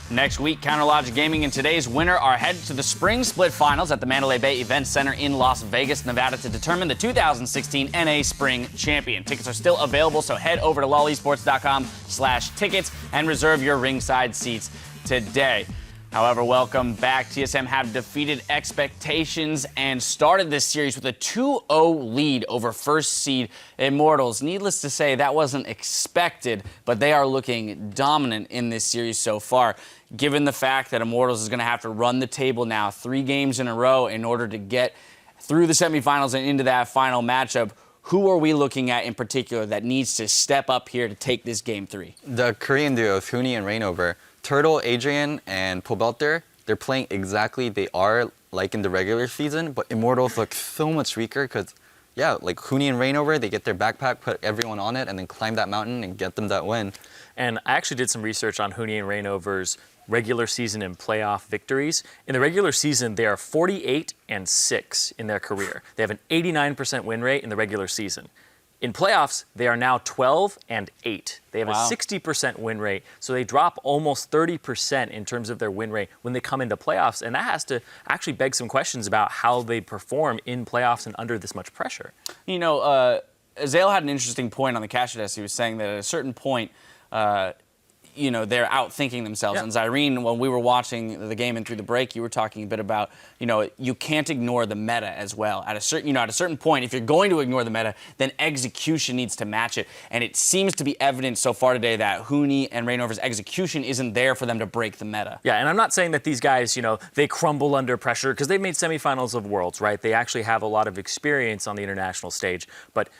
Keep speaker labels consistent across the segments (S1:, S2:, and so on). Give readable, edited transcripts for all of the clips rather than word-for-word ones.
S1: Next week, Counterlogic Gaming and today's winner are headed to the Spring Split Finals at the Mandalay Bay Event Center in Las Vegas, Nevada to determine the 2016 NA Spring Champion. Tickets are still available, so head over to lolesports.com/tickets and reserve your ringside seats today. However, welcome back. TSM have defeated expectations and started this series with a 2-0 lead over first seed Immortals. Needless to say, that wasn't expected, but they are looking dominant in this series so far. Given the fact that Immortals is going to have to run the table now 3 games in a row in order to get through the semifinals and into that final matchup, who are we looking at in particular that needs to step up here to take this game 3?
S2: The Korean duo, Huni and Rainover. Turtle, Adrian, and Pobelter, they're playing exactly they are like in the regular season, but Immortals look so much weaker because, yeah, like Huni and Rainover, they get their backpack, put everyone on it, and then climb that mountain and get them that win.
S3: And I actually did some research on Huni and Rainover's regular season and playoff victories. In the regular season, they are 48-6 in their career. They have an 89% win rate in the regular season. In playoffs, they are now 12-8. They have a 60% win rate, so they drop almost 30% in terms of their win rate when they come into playoffs, and that has to actually beg some questions about how they perform in playoffs and under this much pressure.
S1: You know, Azale had an interesting point on the Cash Desk. He was saying that at a certain point, you know, they're outthinking themselves. Yeah. And Zyrene, when we were watching the game and through the break, you were talking a bit about, you know, you can't ignore the meta as well. At a certain point, if you're going to ignore the meta, then execution needs to match it. And it seems to be evident so far today that Huni and Rainover's execution isn't there for them to break the meta.
S3: Yeah, and I'm not saying that these guys, you know, they crumble under pressure because they've made semifinals of Worlds, right? They actually have a lot of experience on the international stage. But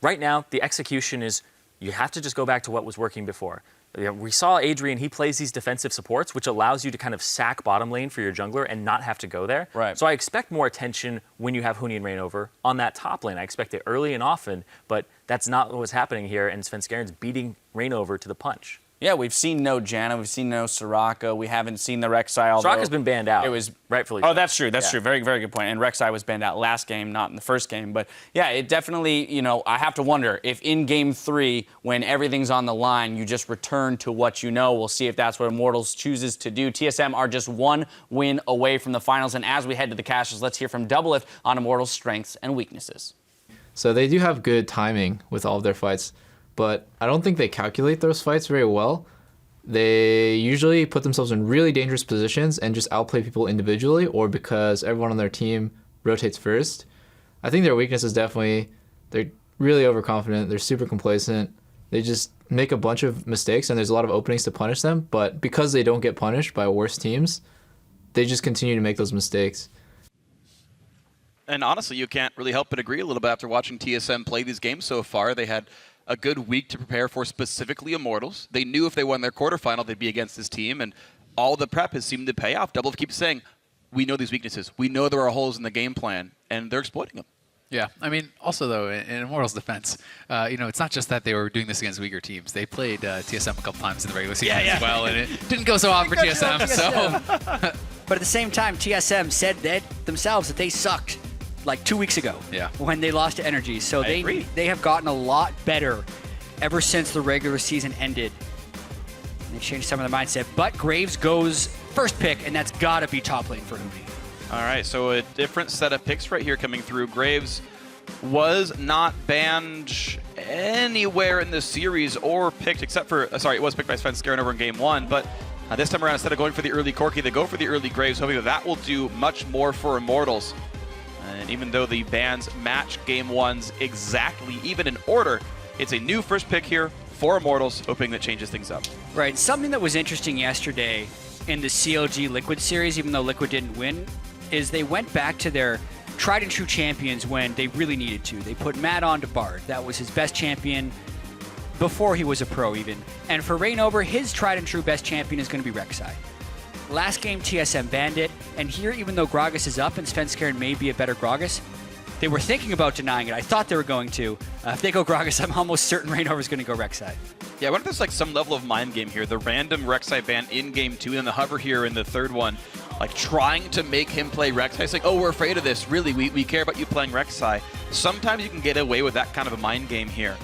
S3: right now, the execution is, you have to just go back to what was working before. We saw Adrian, he plays these defensive supports, which allows you to kind of sack bottom lane for your jungler and not have to go there.
S1: Right.
S3: So I expect more attention when you have Huni and Rainover on that top lane. I expect it early and often, but that's not what was happening here, and Svenskerin's beating Rainover to the punch.
S1: Yeah, we've seen no Janna, we've seen no Soraka, we haven't seen the Rek'Sai.
S3: Soraka's been banned out.
S1: It was
S3: rightfully.
S1: Oh, that's true. That's true. Very, very good point. And Rek'Sai was banned out last game, not in the first game. But yeah, it definitely, you know, I have to wonder if in game 3, when everything's on the line, you just return to what you know. We'll see if that's what Immortals chooses to do. TSM are just 1 win away from the finals. And as we head to the caches, let's hear from Doublelift on Immortals' strengths and weaknesses.
S4: So they do have good timing with all of their fights, but I don't think they calculate those fights very well. They usually put themselves in really dangerous positions and just outplay people individually or because everyone on their team rotates first. I think their weakness is definitely they're really overconfident. They're super complacent. They just make a bunch of mistakes and there's a lot of openings to punish them. But because they don't get punished by worse teams, they just continue to make those mistakes.
S5: And honestly, you can't really help but agree a little bit after watching TSM play these games so far. They had a good week to prepare for specifically Immortals. They knew if they won their quarterfinal, they'd be against this team, and all the prep has seemed to pay off. Double keeps saying, we know these weaknesses. We know there are holes in the game plan, and they're exploiting them.
S6: Yeah, I mean, also though, in Immortals' defense, you know, it's not just that they were doing this against weaker teams. They played TSM a couple times in the regular season as well, and it didn't go so hot for TSM. So,
S7: but at the same time, TSM said that themselves that they sucked like 2 weeks ago when they lost to Energy. So they have gotten a lot better ever since the regular season ended. They changed some of their mindset. But Graves goes first pick, and that's got to be top lane for Huni.
S5: All right, so a different set of picks right here coming through. Graves was not banned anywhere in the series or picked except for, sorry, it was picked by Svenskeren over in game 1, but this time around, instead of going for the early Corki, they go for the early Graves, hoping that will do much more for Immortals. And even though the bans match game 1's exactly, even in order, it's a new first pick here for Immortals, hoping that changes things up.
S7: Right. Something that was interesting yesterday in the CLG Liquid series, even though Liquid didn't win, is they went back to their tried and true champions when they really needed to. They put Matt on to Bard. That was his best champion before he was a pro even. And for Rainover, his tried and true best champion is going to be Rek'Sai. Last game, TSM banned it, and here, even though Gragas is up and Svenskeren may be a better Gragas, they were thinking about denying it. I thought they were going to. If they go Gragas, I'm almost certain Rainover is going to go Rek'Sai.
S5: Yeah, I wonder if there's like some level of mind game here. The random Rek'Sai ban in game 2 and the hover here in the third one, like trying to make him play Rek'Sai. It's like, oh, we're afraid of this. Really, we care about you playing Rek'Sai. Sometimes you can get away with that kind of a mind game here.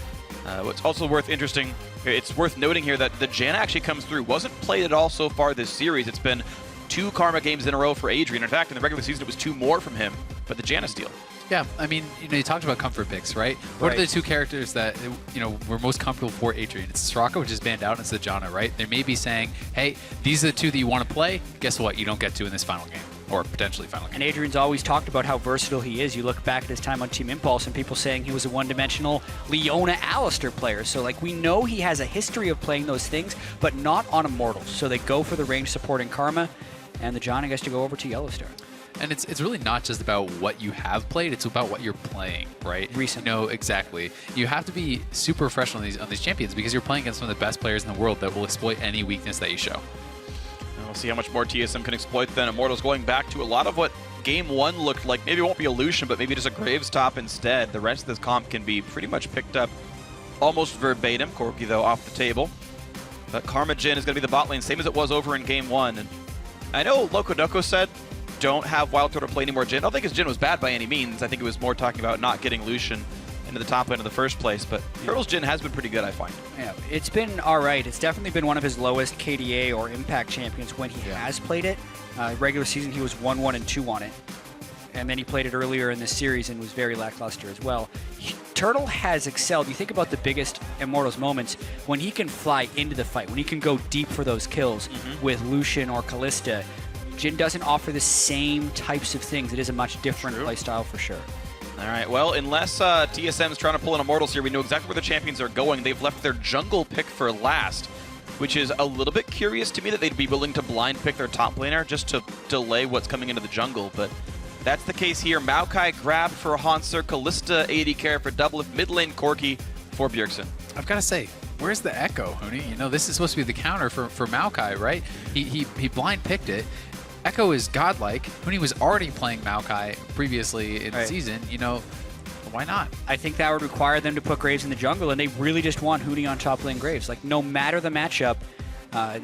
S5: What's also worth interesting It's worth noting here that the Janna actually comes through. Wasn't played at all so far this series. It's been 2 Karma games in a row for Adrian. In fact, in the regular season, it was 2 more from him, but the Janna steal.
S6: Yeah, I mean, you talked about comfort picks, right? What are the 2 characters that, were most comfortable for Adrian? It's Soraka, which is banned out, and it's the Janna, right? They may be saying, hey, these are the 2 that you want to play. Guess what? You don't get to in this final game, or potentially final game.
S7: And Adrian's always talked about how versatile he is. You look back at his time on Team Impulse and people saying he was a one-dimensional Leona Alistair player. So, we know he has a history of playing those things, but not on Immortals. So they go for the range supporting Karma, and the Janna gets to go over to Yellowstar.
S6: And it's really not just about what you have played, it's about what you're playing, right?
S7: Recent.
S6: No, exactly. You have to be super fresh on these champions because you're playing against some of the best players in the world that will exploit any weakness that you show.
S5: And we'll see how much more TSM can exploit then. Immortals going back to a lot of what Game 1 looked like. Maybe it won't be a Lucian, but maybe just a Graves top instead. The rest of this comp can be pretty much picked up almost verbatim. Corki, though, off the table. But Karma Jhin is going to be the bot lane, same as it was over in Game 1. And I know Loco said don't have Wild Turtle play any more Jhin. I don't think his Jhin was bad by any means. I think it was more talking about not getting Lucian into the top lane in the first place. But Turtle's Jhin has been pretty good, I find.
S7: Yeah, it's been all right. It's definitely been one of his lowest KDA or impact champions when he has played it. Regular season, he was 1-1 and 2 on it. And then he played it earlier in this series and was very lackluster as well. Turtle has excelled. You think about the biggest Immortals moments when he can fly into the fight, when he can go deep for those kills with Lucian or Callista. Jhin doesn't offer the same types of things. It is a much different playstyle for sure.
S5: All right, well, unless TSM is trying to pull in Immortals here, we know exactly where the champions are going. They've left their jungle pick for last, which is a little bit curious to me that they'd be willing to blind pick their top laner just to delay what's coming into the jungle, but that's the case here. Maokai grabbed for Hansar, Callista AD carry for Doublelift, mid lane Corki for Bjergsen.
S6: I've got to say, where's the Echo, Hooney? This is supposed to be the counter for Maokai, right? He blind picked it. Echo is godlike. Hooney was already playing Maokai previously in the season. Why not?
S7: I think that would require them to put Graves in the jungle, and they really just want Hooney on top lane Graves. No matter the matchup,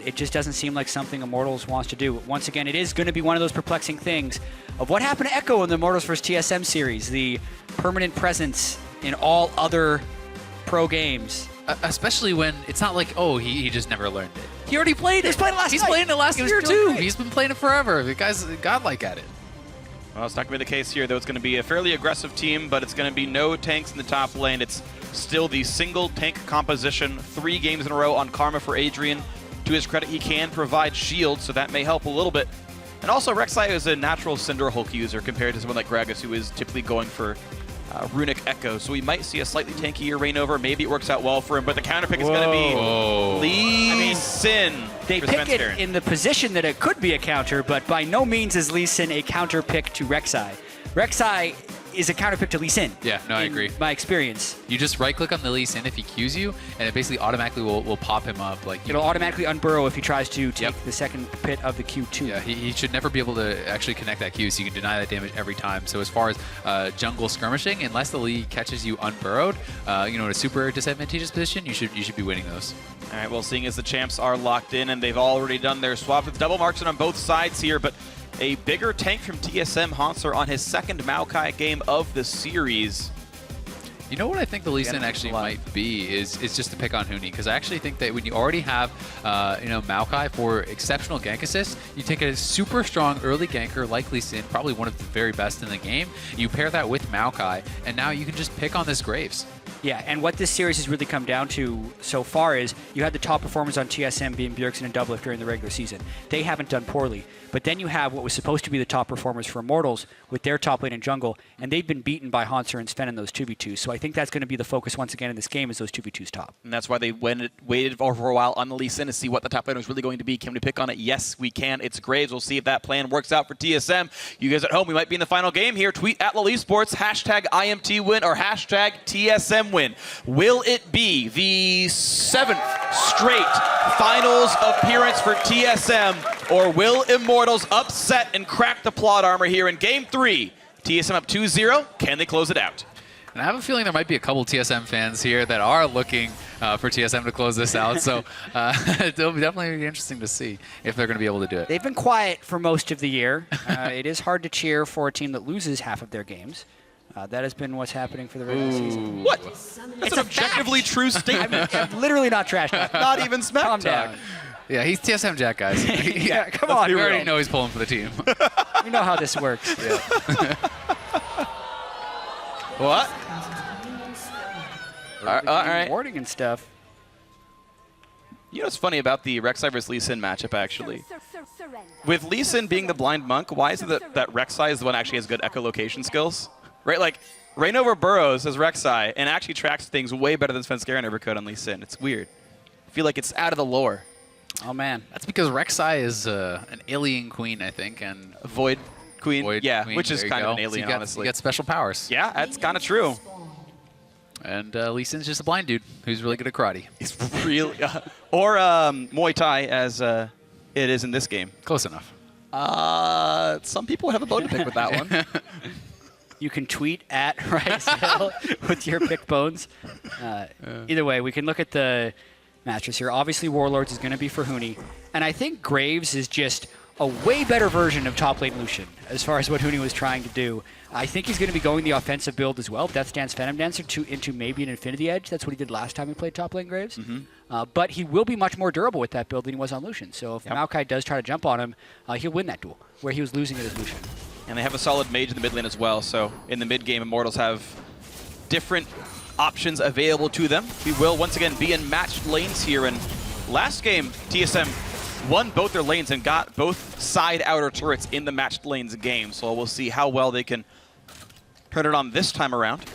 S7: it just doesn't seem like something Immortals wants to do. Once again, it is going to be one of those perplexing things of what happened to Echo in the Immortals vs. TSM series, the permanent presence in all other pro games.
S6: Especially when it's not like, oh, he just never learned it. He already played it. He's playing it last year, too. He's been playing it forever. The guy's godlike at it.
S5: Well, it's not going to be the case here, though. It's going to be a fairly aggressive team, but it's going to be no tanks in the top lane. It's still the single tank composition, 3 games in a row on Karma for Adrian. To his credit, he can provide shield, so that may help a little bit. And also, Rek'Sai is a natural Cinder Hulk user compared to someone like Gragas, who is typically going for Runic Echo. So we might see a slightly tankier Reignover. Maybe it works out well for him, but the counter pick is going to be Lee Sin.
S7: They pick it in the position that it could be a counter, but by no means is Lee Sin a counter pick to Rek'Sai. Rek'Sai is a counter pick to Lee Sin.
S6: Yeah, no, I agree.
S7: My experience.
S6: You just right-click on the Lee Sin if he Qs you, and it basically automatically will pop him up.
S7: It'll automatically unburrow if he tries to take the second pit of the Q2.
S6: Yeah, he should never be able to actually connect that Q, so you can deny that damage every time. So as far as jungle skirmishing, unless the Lee catches you unburrowed, in a super disadvantageous position, you should be winning those.
S5: All right, well, seeing as the champs are locked in and they've already done their swap, with double marks on both sides here, but a bigger tank from TSM, Hansar, on his second Maokai game of the series.
S6: You know what I think the Lee Sin actually might be is just to pick on Hooney, because I actually think that when you already have Maokai for exceptional gank assist, you take a super strong early ganker like Lee Sin, probably one of the very best in the game. You pair that with Maokai, and now you can just pick on this Graves.
S7: Yeah, and what this series has really come down to so far is you had the top performers on TSM being Bjergsen and Doublelift during the regular season. They haven't done poorly. But then you have what was supposed to be the top performers for Immortals with their top lane and jungle, and they've been beaten by Hansar and Sven in those 2v2s. So I think that's going to be the focus once again in this game is those 2v2s top.
S5: And that's why they waited for a while on the Lee Sin to see what the top lane was really going to be. Can we pick on it? Yes, we can. It's Graves. We'll see if that plan works out for TSM. You guys at home, we might be in the final game here. Tweet at Esports, hashtag IMT win or hashtag TSM win. Will it be the 7th straight finals appearance for TSM, or will Immortals upset and crack the plot armor here in Game 3? TSM up 2-0. Can they close it out?
S6: And I have a feeling there might be a couple TSM fans here that are looking for TSM to close this out. So it'll definitely be interesting to see if they're going to be able to do it.
S7: They've been quiet for most of the year. It is hard to cheer for a team that loses half of their games. That has been what's happening for the regular season.
S5: What? That's an objectively true statement.
S7: I'm literally not trash talking.
S5: Not even smack
S7: Calm
S5: talk.
S7: down.
S6: Yeah, he's TSM Jack, guys.
S7: Yeah, come
S5: let's
S7: on.
S5: be
S6: We
S5: real.
S6: already know he's pulling for the team.
S7: We know how this works.
S5: What? All right.
S7: Warning and stuff.
S5: You know what's funny about the Rek'Sai versus Lee Sin matchup, actually? With Lee Sin being the blind monk, why is it that Rek'Sai is the one that actually has good echolocation skills? Right? Like, Reignover burrows as Rek'Sai and actually tracks things way better than Svenskeren ever could on Lee Sin. It's weird. I feel like it's out of the lore.
S7: Oh, man.
S6: That's because Rek'Sai is an alien queen, I think, and
S5: Void Queen,
S6: Void
S5: yeah,
S6: Queen,
S5: which is
S6: there you
S5: kind of
S6: go.
S5: an alien,
S6: so
S5: honestly.
S6: You got special powers.
S5: Yeah, that's kind of true.
S6: And Lee Sin's just a blind dude who's really good at karate.
S5: He's really, or Muay Thai, as it is in this game.
S6: Close enough.
S5: Some people would have a bone to pick with that one.
S7: You can tweet at Ricehill with your pick bones. Either way, we can look at the matches here. Obviously, Warlords is going to be for Huni. And I think Graves is just a way better version of top lane Lucian as far as what Huni was trying to do. I think he's going to be going the offensive build as well. Death Dance Phantom Dancer into maybe an Infinity Edge. That's what he did last time he played top lane Graves. But he will be much more durable with that build than he was on Lucian. So if Maokai does try to jump on him, he'll win that duel, where he was losing it as Lucian.
S5: And they have a solid mage in the mid lane as well, so in the mid game, Immortals have different options available to them. We will once again be in matched lanes here, and last game, TSM won both their lanes and got both side outer turrets in the matched lanes game, so we'll see how well they can turn it on this time around.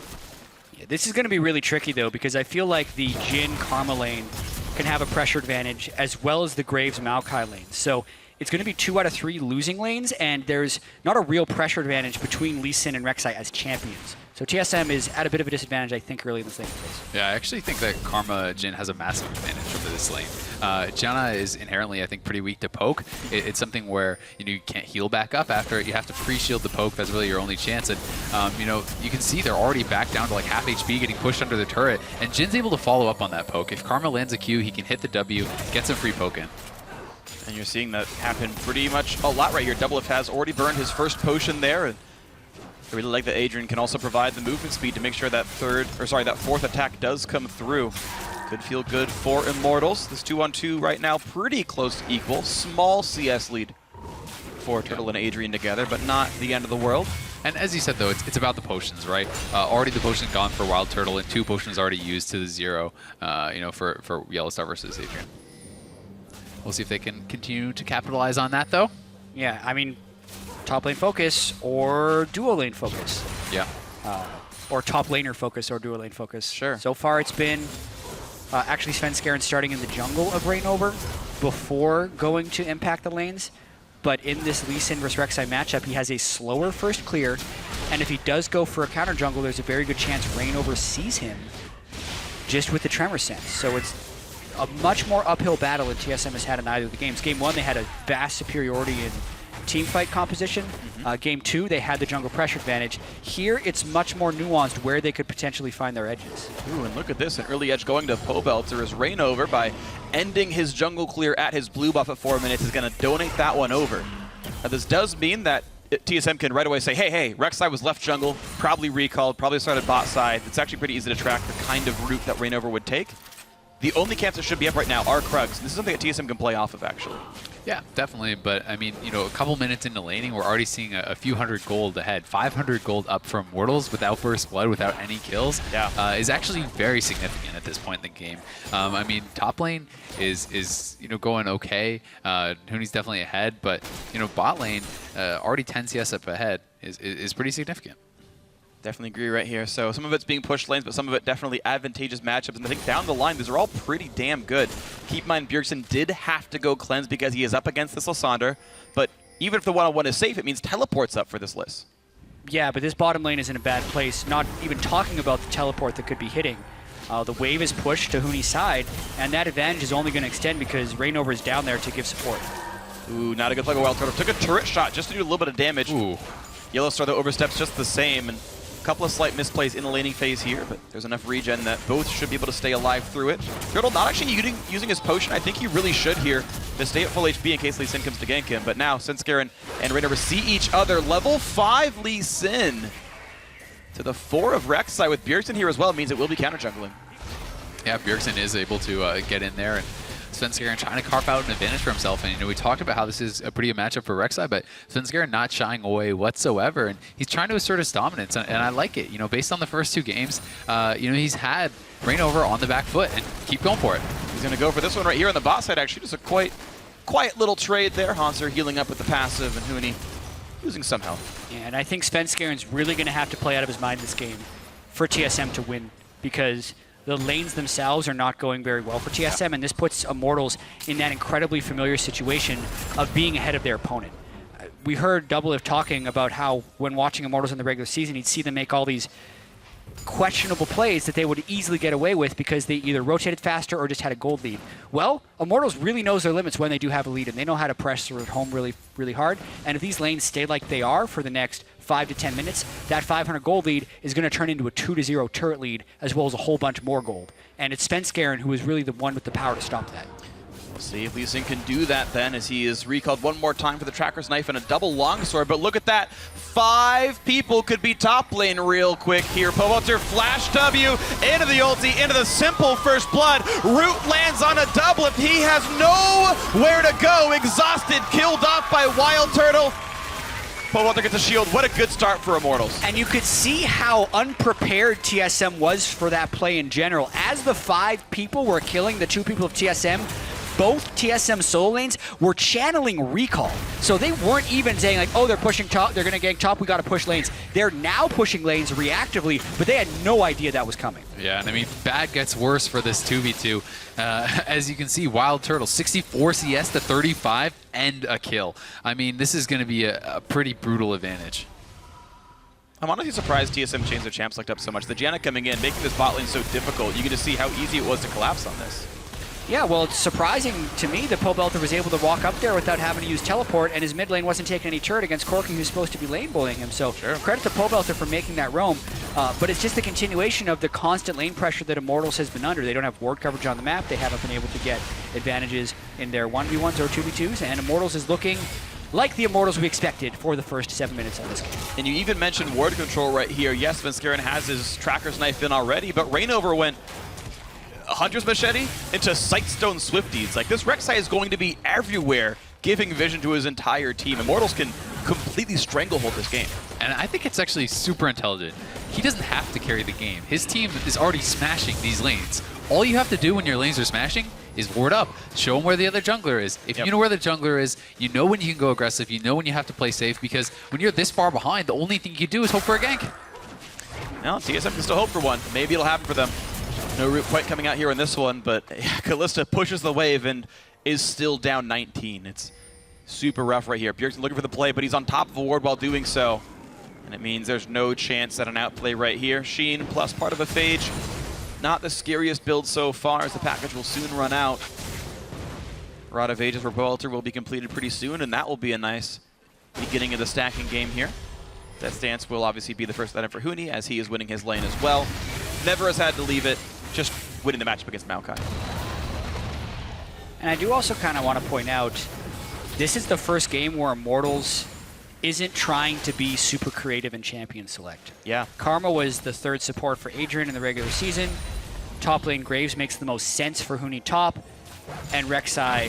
S7: Yeah, this is going to be really tricky, though, because I feel like the Jhin Karma lane can have a pressure advantage as well as the Graves Maokai lane. So it's going to be 2 out of 3 losing lanes, and there's not a real pressure advantage between Lee Sin and Rek'Sai as champions. So TSM is at a bit of a disadvantage, I think, early in this lane phase.
S6: Yeah, I actually think that Karma Jhin has a massive advantage over this lane. Janna is inherently, I think, pretty weak to poke. It's something where you can't heal back up after it. You have to pre-shield the poke. That's really your only chance. And you can see they're already back down to like half HP, getting pushed under the turret. And Jin's able to follow up on that poke. If Karma lands a Q, he can hit the W, get some free poke in.
S5: And you're seeing that happen pretty much a lot right here. Doublelift has already burned his first potion there. And I really like that Adrian can also provide the movement speed to make sure that that fourth attack does come through. Could feel good for Immortals. This 2-on-2 right now pretty close to equal. Small CS lead for Turtle and Adrian together, but not the end of the world.
S6: And as you said, though, it's about the potions, right? Already the potion gone for Wild Turtle, and 2 potions already used to the 0, for Yellow Star versus Adrian. We'll see if they can continue to capitalize on that, though.
S7: Yeah, I mean, top lane focus or dual lane focus.
S6: Yeah.
S7: Or top laner focus or dual lane focus.
S5: Sure.
S7: So far it's been actually Svenskeren starting in the jungle of Reignover before going to impact the lanes. But in this Lee Sin vs Rek'Sai matchup, he has a slower first clear. And if he does go for a counter jungle, there's a very good chance Reignover sees him just with the Tremor Sense. So it's a much more uphill battle than TSM has had in either of the games. Game 1, they had a vast superiority in team fight composition. Game 2, they had the jungle pressure advantage. Here, it's much more nuanced where they could potentially find their edges.
S5: Ooh, and look at this, an early edge going to Pobelter as Reignover, by ending his jungle clear at his blue buff at 4 minutes, is going to donate that one over. Now, this does mean that TSM can right away say, hey, Rek'Sai was left jungle, probably recalled, probably started bot side. It's actually pretty easy to track the kind of route that Reignover would take. The only camps that should be up right now are Krugs. This is something that TSM can play off of, actually.
S6: Yeah, definitely. But, I mean, a couple minutes into laning, we're already seeing a few hundred gold ahead. 500 gold up from Immortals without Burst Blood, without any kills, is actually very significant at this point in the game. I mean, top lane is going okay. Huni's definitely ahead, but, bot lane, already 10 CS up ahead is pretty significant.
S5: Definitely agree right here. So some of it's being pushed lanes, but some of it definitely advantageous matchups. And I think down the line, these are all pretty damn good. Keep in mind, Bjergsen did have to go cleanse because he is up against this Lysandre. But even if the one-on-one is safe, it means teleport's up for this list.
S7: Yeah, but this bottom lane is in a bad place. Not even talking about the teleport that could be hitting. The wave is pushed to Huni's side, and that advantage is only going to extend because Reignover is down there to give support.
S5: Ooh, not a good play by Wild Turtle. Took a turret shot just to do a little bit of damage.
S6: Ooh.
S5: Yellow Star, though, oversteps just the same. And a couple of slight misplays in the laning phase here, but there's enough regen that both should be able to stay alive through it. Turtle not actually using his potion. I think he really should here to stay at full HP in case Lee Sin comes to gank him. But now, Svenskeren and Reignover see each other. Level 5 Lee Sin. to the 4 of Rek'Sai with Bjergsen here as well. It means it will be counter jungling.
S6: Yeah, Bjergsen is able to get in there, and Svenskeren trying to carve out an advantage for himself. And we talked about how this is a pretty good matchup for Rek'Sai, but Svenskeren not shying away whatsoever, and he's trying to assert his dominance, and I like it. Based on the first 2 games, he's had Reignover on the back foot, and keep going for it.
S5: He's going to go for this one right here on the bot side, actually. Just a quiet little trade there. Hanser healing up with the passive, and Huni losing some health.
S7: Yeah, and I think Svenskeren's really going to have to play out of his mind this game for TSM to win, because the lanes themselves are not going very well for TSM, and this puts Immortals in that incredibly familiar situation of being ahead of their opponent. We heard Doublelift talking about how when watching Immortals in the regular season, he'd see them make all these questionable plays that they would easily get away with because they either rotated faster or just had a gold lead. Well, Immortals really knows their limits when they do have a lead, and they know how to press it home really, really hard. And if these lanes stay like they are for the next 5 to 10 minutes, that 500 gold lead is going to turn into a 2-0 turret lead, as well as a whole bunch more gold. And it's Svenskeren who is really the one with the power to stop that.
S5: We'll see if Lee Sin can do that then, as he is recalled one more time for the Tracker's Knife and a double longsword. But look at that. 5 people could be top lane real quick here. Pobelter flash W into the ulti, into the simple first blood. Root lands on a double. If he has nowhere to go, exhausted, killed off by Wild Turtle. Pobelter gets a shield. What a good start for Immortals.
S7: And you could see how unprepared TSM was for that play in general. As the 5 people were killing the 2 people of TSM, both TSM solo lanes were channeling recall. So they weren't even saying like, oh, they're pushing top, they're going to gank top, we got to push lanes. They're now pushing lanes reactively, but they had no idea that was coming.
S6: Yeah, and I mean, bad gets worse for this 2v2. As you can see, Wild Turtle, 64 CS to 35 and a kill. I mean, this is going to be a pretty brutal advantage.
S5: I'm honestly surprised TSM changed their champ select up so much. The Janna coming in, making this bot lane so difficult. You can just see how easy it was to collapse on this.
S7: Yeah, well, it's surprising to me that Pobelter was able to walk up there without having to use teleport, and his mid lane wasn't taking any turret against Corki, who's supposed to be lane bullying him. So credit to Pobelter for making that roam. But it's just the continuation of the constant lane pressure that Immortals has been under. They don't have ward coverage on the map. They haven't been able to get advantages in their 1v1s or 2v2s, and Immortals is looking like the Immortals we expected for the first 7 minutes of this game.
S5: And you even mentioned ward control right here. Yes, Svenskeren has his Tracker's Knife in already, but Reignover went Hunter's Machete into Sightstone Swifties. Like, this Rek'Sai is going to be everywhere, giving vision to his entire team. Immortals can completely stranglehold this game.
S6: And I think it's actually super intelligent. He doesn't have to carry the game. His team is already smashing these lanes. All you have to do when your lanes are smashing is ward up. Show him where the other jungler is. If you know where the jungler is, you know when you can go aggressive, you know when you have to play safe, because when you're this far behind, the only thing you can do is hope for a gank.
S5: Now, TSM can still hope for one. Maybe it'll happen for them. No root quite coming out here in this one, but Kalista pushes the wave and is still down 19. It's super rough right here. Bjergsen looking for the play, but he's on top of a ward while doing so. And it means there's no chance at an outplay right here. Sheen plus part of a Phage. Not the scariest build so far, as the package will soon run out. Rod of Ages for Pobelter will be completed pretty soon, and that will be a nice beginning of the stacking game here. That stance will obviously be the first item for Huni, as he is winning his lane as well. Never has had to leave it, just winning the matchup against Maokai.
S7: And I do also kind of want to point out, this is the first game where Immortals isn't trying to be super creative in champion select.
S5: Yeah.
S7: Karma was the 3rd support for Adrian in the regular season. Top lane Graves makes the most sense for Huni top. And Rek'Sai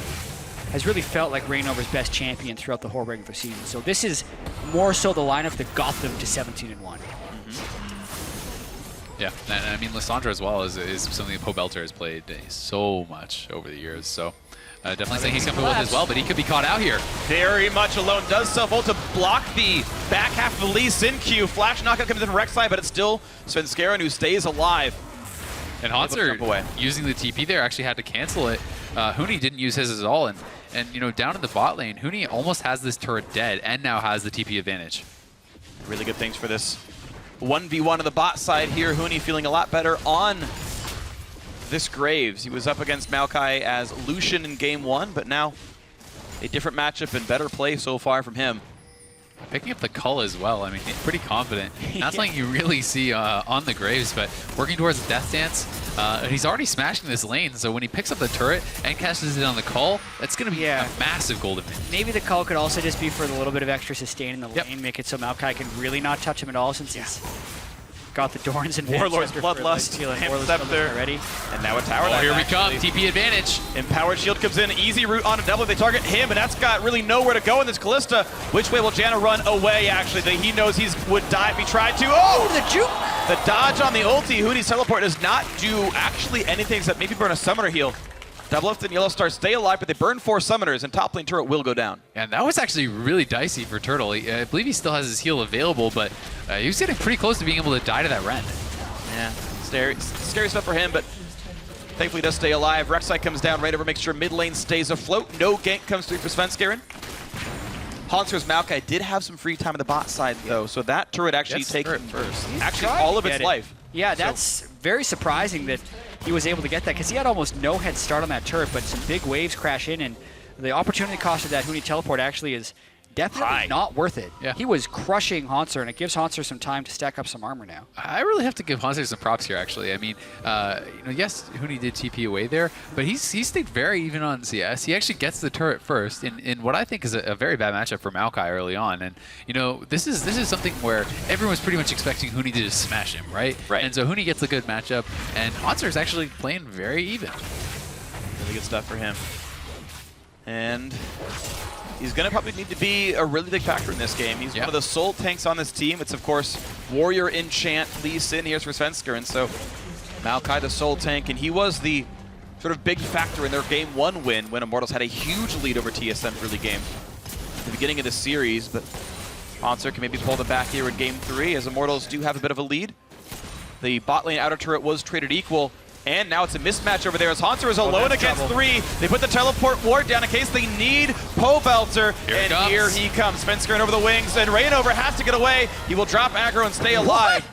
S7: has really felt like Reignover's best champion throughout the whole regular season. So this is more so the lineup that got them to 17-1.
S6: Yeah, and I mean, Lissandra as well is something that Pobelter has played so much over the years. So definitely saying he's coming with as well, but he could be caught out here.
S5: Very much alone. Does self-ult to block the back half of the Lee Sin Q. Flash knockout comes in from Rek'Sai, but it's still Svenskeren who stays alive.
S6: And Hanser, using the TP there, actually had to cancel it. Huni didn't use his at all, and you know, down in the bot lane, Huni almost has this turret dead and now has the TP advantage.
S5: Really good things for this 1v1 on the bot side here. Huni feeling a lot better on this Graves. He was up against Maokai as Lucian in game 1, but now a different matchup and better play so far from him.
S6: Picking up the cull as well. I mean, pretty confident. Not something you really see on the Graves, but working towards the death stance. He's already smashing this lane, so when he picks up the turret and catches it on the cull, that's going to be a massive gold advantage.
S7: Maybe the cull could also just be for a little bit of extra sustain in the lane, make it so Maokai can really not touch him at all, since he's got the Dorns and
S5: Warlord's Bloodlust, Scepter,
S7: already.
S5: And now a tower
S6: Oh,
S5: dive,
S6: here we
S5: actually.
S6: come. TP advantage.
S5: Empowered Shield comes in, easy route on a double. They target him, and that's got really nowhere to go in this Callista. Which way will Janna run away, actually? He knows he would die if he tried to. Oh,
S7: The juke!
S5: the dodge on the ulti. Hoonie's teleport does not do actually anything except maybe burn a summoner heal. Double Lift and Yellow Star stay alive, but they burn 4 summoners, and top lane turret will go down.
S6: And that was actually really dicey for Turtle. I believe he still has his heal available, but he was getting pretty close to being able to die to that Ren.
S5: Yeah, scary stuff for him, but thankfully does stay alive. Rek'Sai comes down, right over, makes sure mid lane stays afloat. No gank comes through for Svenskeren. Hansar's Maokai did have some free time on the bot side, though, so that turret actually taken
S6: first.
S5: actually
S7: tried
S5: all
S7: to
S5: of its
S7: get it.
S5: life.
S7: Yeah, that's very surprising that he was able to get that because he had almost no head start on that turret, but some big waves crash in, and the opportunity cost of that Huni teleport actually is definitely
S5: High.
S7: not worth it.
S6: Yeah.
S7: He was crushing Hansar, and it gives Hansar some time to stack up some armor now.
S6: I really have to give Hanser some props here, actually. I mean, yes, Huni did TP away there, but he stayed very even on CS. He actually gets the turret first in what I think is a very bad matchup for Maokai early on. And, this is something where everyone's pretty much expecting Huni to just smash him, right?
S5: Right.
S6: And so Huni gets a good matchup, and Hanser is actually playing very even.
S5: Really good stuff for him. And he's going to probably need to be a really big factor in this game. He's one of the sole tanks on this team. It's, of course, Warrior, Enchant, Lee Sin. Here's for Svenskeren. And so Maokai, the sole tank, and he was the sort of big factor in their Game 1 win when Immortals had a huge lead over TSM early game at the beginning of the series. But Hansar can maybe pull the back here in Game 3 as Immortals do have a bit of a lead. The bot lane outer turret was traded equal. And now it's a mismatch over there as Hansar is alone against 3. They put the teleport ward down in case they need Pobelter. And here he comes. Svenskeren over the wings, and Rainover has to get away. He will drop aggro and stay alive.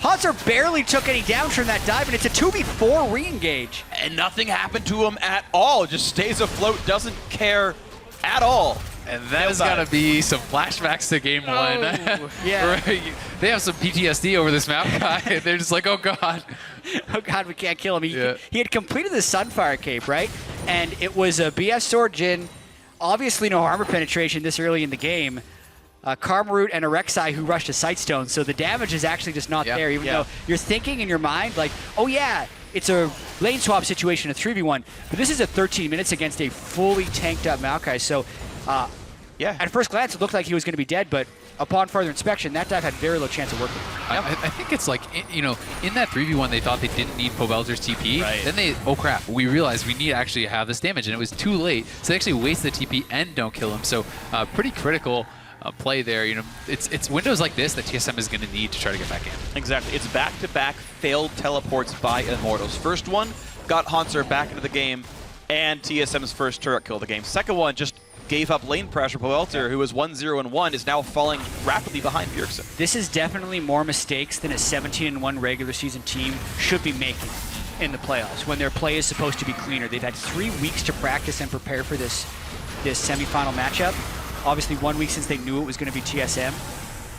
S7: Hansar barely took any damage from that dive, and it's a 2v4 re-engage.
S5: And nothing happened to him at all. Just stays afloat, doesn't care at all.
S6: And that has got to be some flashbacks to Game 1.
S7: Yeah.
S6: Right? They have some PTSD over this Maokai. They're just like, oh, God.
S7: Oh God, we can't kill him. He had completed the Sunfire Cape, right? And it was a BS Sword Jin, obviously no armor penetration this early in the game. Karma Root and a Rek'Sai who rushed a Sightstone, so the damage is actually just not there, even though you're thinking in your mind, like, oh yeah, it's a lane swap situation, a 3v1, but this is a 13 minutes against a fully tanked up Maokai, so at first glance it looked like he was going to be dead, but upon further inspection, that dive had very low chance of working.
S6: I think it's like, in that 3v1, they thought they didn't need Pobelter's TP.
S5: Right.
S6: Then they, oh crap, we realized we need to actually have this damage, and it was too late. So they actually waste the TP and don't kill him. So pretty critical play there. It's windows like this that TSM is going to need to try to get back in.
S5: Exactly. It's back-to-back failed teleports by Immortals. First one got Hansar back into the game, and TSM's first turret kill of the game. Second one just gave up lane pressure. Pobelter, who was 1-0-1, is now falling rapidly behind Bjergsen.
S7: This is definitely more mistakes than a 17-1 regular season team should be making in the playoffs when their play is supposed to be cleaner. They've had 3 weeks to practice and prepare for this semifinal matchup. Obviously 1 week since they knew it was going to be TSM,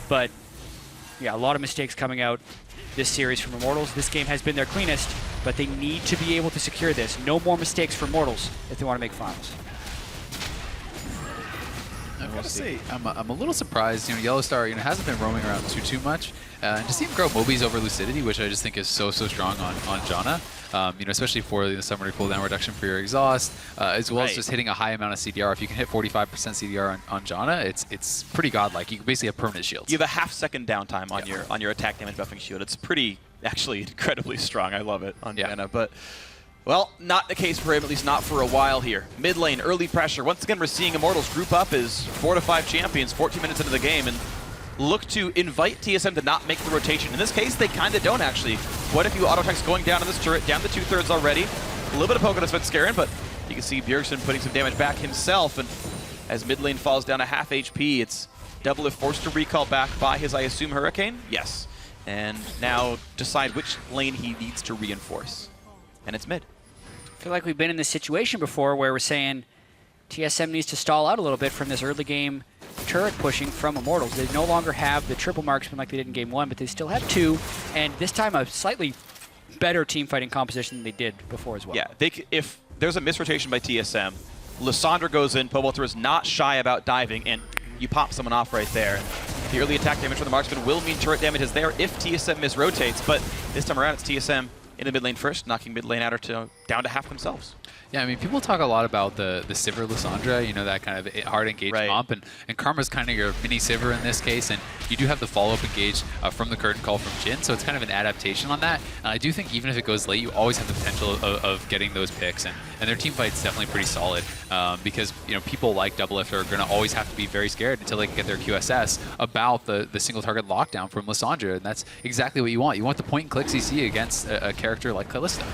S7: but yeah, a lot of mistakes coming out this series from Immortals. This game has been their cleanest, but they need to be able to secure this. No more mistakes for Immortals if they want to make finals.
S6: I gotta say, I'm a little surprised. Yellow Star, hasn't been roaming around too much, and to see him grow Mobies over Lucidity, which I just think is so strong on Janna. Especially for the summoner cooldown reduction for your exhaust, as well as just hitting a high amount of CDR. If you can hit 45% CDR on Janna, it's pretty godlike. You can basically have permanent shields.
S5: You have a half-second downtime on your attack damage buffing shield. It's pretty, actually, incredibly strong. I love it on Janna, but. Well, not the case for him, at least not for a while here. Mid lane, early pressure. Once again, we're seeing Immortals group up as 4 to 5 champions, 14 minutes into the game, and look to invite TSM to not make the rotation. In this case, they kind of don't, actually. Quite a few auto attacks going down on this turret, down to 2/3 already. A little bit of poke on Svenskeren, but you can see Bjergsen putting some damage back himself, and as mid lane falls down to half HP, it's Double Lift forced to recall back by his, I assume, Hurricane? Yes. And now decide which lane he needs to reinforce. And it's mid.
S7: I feel like we've been in this situation before where we're saying TSM needs to stall out a little bit from this early game turret pushing from Immortals. They no longer have the triple marksman like they did in Game 1, but they still have 2, and this time a slightly better team fighting composition than they did before as well.
S5: Yeah, if there's a misrotation by TSM, Lissandra goes in, Pobelter is not shy about diving, and you pop someone off right there. The early attack damage from the marksman will mean turret damage is there if TSM misrotates, but this time around it's TSM in the mid lane first, knocking mid lane outer down to half themselves.
S6: Yeah, I mean, people talk a lot about the Sivir Lysandra, you know, that kind of hard engage comp, and Karma's kind of your mini Sivir in this case, and you do have the follow-up engage from the curtain call from Jhin, so it's kind of an adaptation on that. And I do think even if it goes late, you always have the potential of getting those picks, and their team fight's definitely pretty solid because, you know, people like Doublelift are going to always have to be very scared until they can get their QSS about the single target lockdown from Lysandra, and that's exactly what you want. You want the point-and-click CC against a character like Kalista.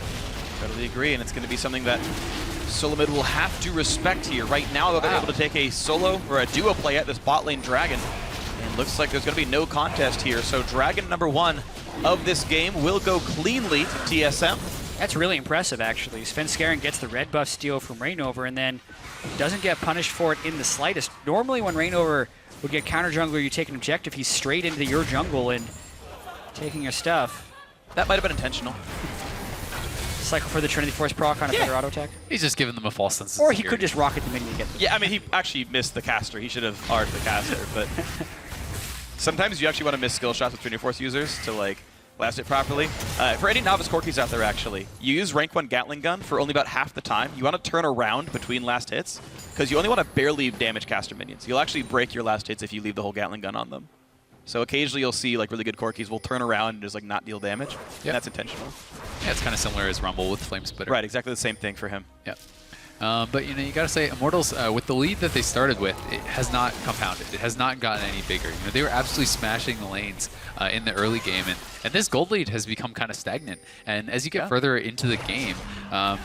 S5: Totally agree, and it's going to be something that solo mid will have to respect here. Right now, though, they're able to take a solo or a duo play at this bot lane Dragon, and looks like there's going to be no contest here. So Dragon #1 of this game will go cleanly to TSM.
S7: That's really impressive, actually. Svenskeren gets the red buff steal from Reignover and then doesn't get punished for it in the slightest. Normally, when Reignover would get counter jungler, you take an objective, he's straight into your jungle and taking your stuff.
S5: That might have been intentional.
S7: Cycle for the Trinity Force proc on a better auto attack.
S6: He's just giving them a false sense of
S7: Or
S6: security.
S7: he could just rocket the minion and get the
S5: Yeah, I mean, he actually missed the caster. He should have R'd the caster, but sometimes you actually want to miss skill shots with Trinity Force users to, like, last it properly. For any novice Corkies out there, actually, you use rank 1 Gatling gun for only about half the time. You want to turn around between last hits, because you only want to barely damage caster minions. You'll actually break your last hits if you leave the whole Gatling gun on them. So occasionally you'll see like really good Corkies will turn around and just like not deal damage. Yep. And that's intentional.
S6: Yeah, it's kind of similar as Rumble with Flame Splitter.
S5: Right, exactly the same thing for him.
S6: Yeah. But you know, you gotta say, Immortals, with the lead that they started with, it has not compounded. It has not gotten any bigger. You know, they were absolutely smashing the lanes in the early game, and this gold lead has become kind of stagnant. And as you get further into the game,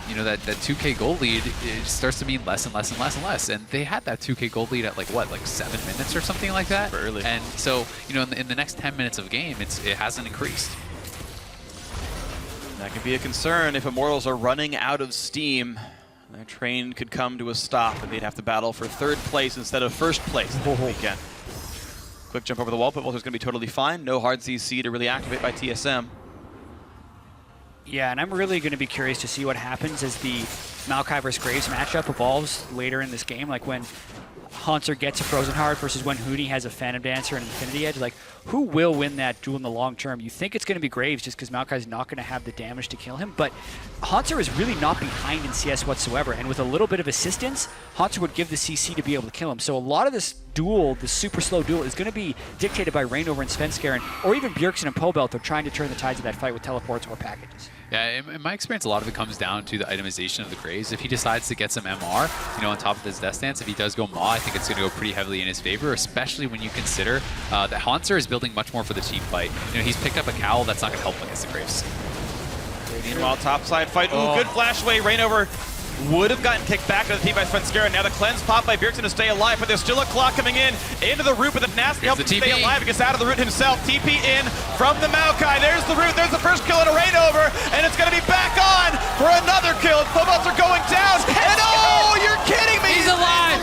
S6: you know, that 2K gold lead, it starts to mean less and less and less and less. And they had that 2K gold lead at like what, like 7 minutes or something like that.
S5: Super early.
S6: And so, you know, in the next 10 minutes of game, it hasn't increased.
S5: That could be a concern if Immortals are running out of steam. Their train could come to a stop, and they'd have to battle for 3rd place instead of 1st place this weekend. Quick jump over the wall, but Walter's going to be totally fine. No hard CC to really activate by TSM.
S7: Yeah, and I'm really going to be curious to see what happens as the Maokai vs. Graves matchup evolves later in this game. Like when Haunter gets a Frozen Heart versus when Huni has a Phantom Dancer and Infinity Edge. Like, who will win that duel in the long term? You think it's going to be Graves just because Maokai's not going to have the damage to kill him, but Haunter is really not behind in CS whatsoever, and with a little bit of assistance, Haunter would give the CC to be able to kill him. So a lot of this duel, this super slow duel, is going to be dictated by Reignover and Svenskeren, or even Bjergsen and Pobelt. They're trying to turn the tides of that fight with teleports or packages.
S6: Yeah, in my experience, a lot of it comes down to the itemization of the Graves. If he decides to get some MR, you know, on top of his Death Stance, if he does go Maw, I think it's going to go pretty heavily in his favor, especially when you consider that Haunter is building much more for the team fight. You know, he's picked up a cowl that's not going to help against the Graves.
S5: Meanwhile, topside fight. Ooh, good flash away. Reignover would have gotten kicked back to the team by Svenskeren. Now the cleanse pop by Bjergsen to stay alive, but there's still a clock coming in into the root, but the nasty helps him stay alive. He gets out of the root himself. TP in from the Maokai. There's the root. There's the first kill in a Reignover, and it's going to be back on for another kill. Pobelts are going down, and oh, you're kidding me!
S6: He's alive!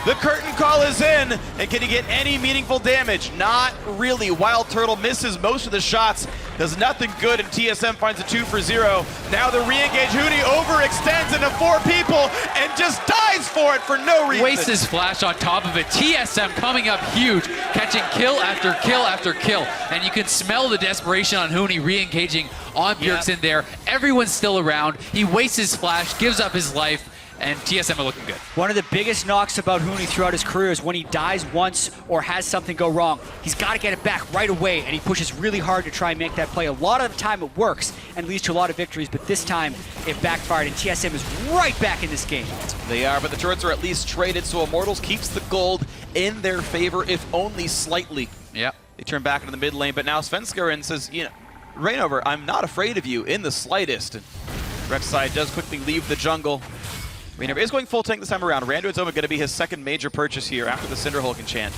S5: The curtain call is in, and can he get any meaningful damage? Not really. Wild Turtle misses most of the shots, does nothing good, and TSM finds a 2 for 0. Now the re-engage Huni overextends into 4 people and just dies for it for no reason.
S6: Wastes his flash on top of it. TSM coming up huge, catching kill after kill after kill, and you can smell the desperation on Huni re-engaging on Bjergsen there. Everyone's still around. He wastes his flash, gives up his life, and TSM are looking good.
S7: One of the biggest knocks about Huni throughout his career is when he dies once or has something go wrong, he's got to get it back right away, and he pushes really hard to try and make that play. A lot of the time it works and leads to a lot of victories, but this time it backfired, and TSM is right back in this game.
S5: They are, but the turrets are at least traded, so Immortals keeps the gold in their favor, if only slightly.
S6: Yeah.
S5: They turn back into the mid lane, but now Svenskeren says, you know, Reignover, I'm not afraid of you in the slightest. And Rek'Sai does quickly leave the jungle. Reignover is going full tank this time around. Randuin's going to be his second major purchase here after the Cinderhulk enchant.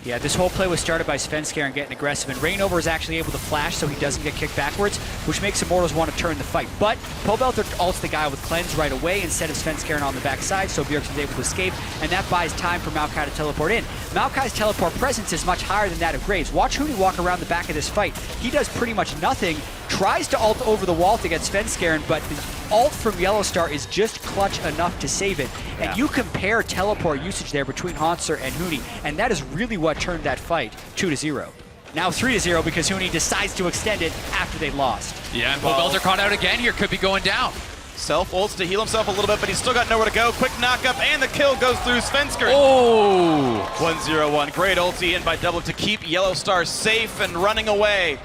S7: Yeah, this whole play was started by Svenskeren getting aggressive, and Reignover is actually able to flash so he doesn't get kicked backwards, which makes Immortals want to turn the fight. But Pobelter ults the guy with Cleanse right away instead of Svenskeren on the backside, so Bjergsen's able to escape, and that buys time for Maokai to teleport in. Maokai's teleport presence is much higher than that of Graves. Watch Huni walk around the back of this fight. He does pretty much nothing, tries to ult over the wall to get Svenskeren, but the ult from Yellowstar is just clutch enough to save it. And you compare teleport usage there between Hauntzer and Huni, and that is really what turned that fight 2-0. Now 3-0 because Huni decides to extend it after they lost.
S6: Yeah, and Pobelter caught out again here. Could be going down.
S5: Self-ults to heal himself a little bit, but he's still got nowhere to go. Quick knock-up, and the kill goes through Svenskeren.
S6: Oh!
S5: 1-0-1. Great ulti in by Double to keep Yellowstar safe and running away.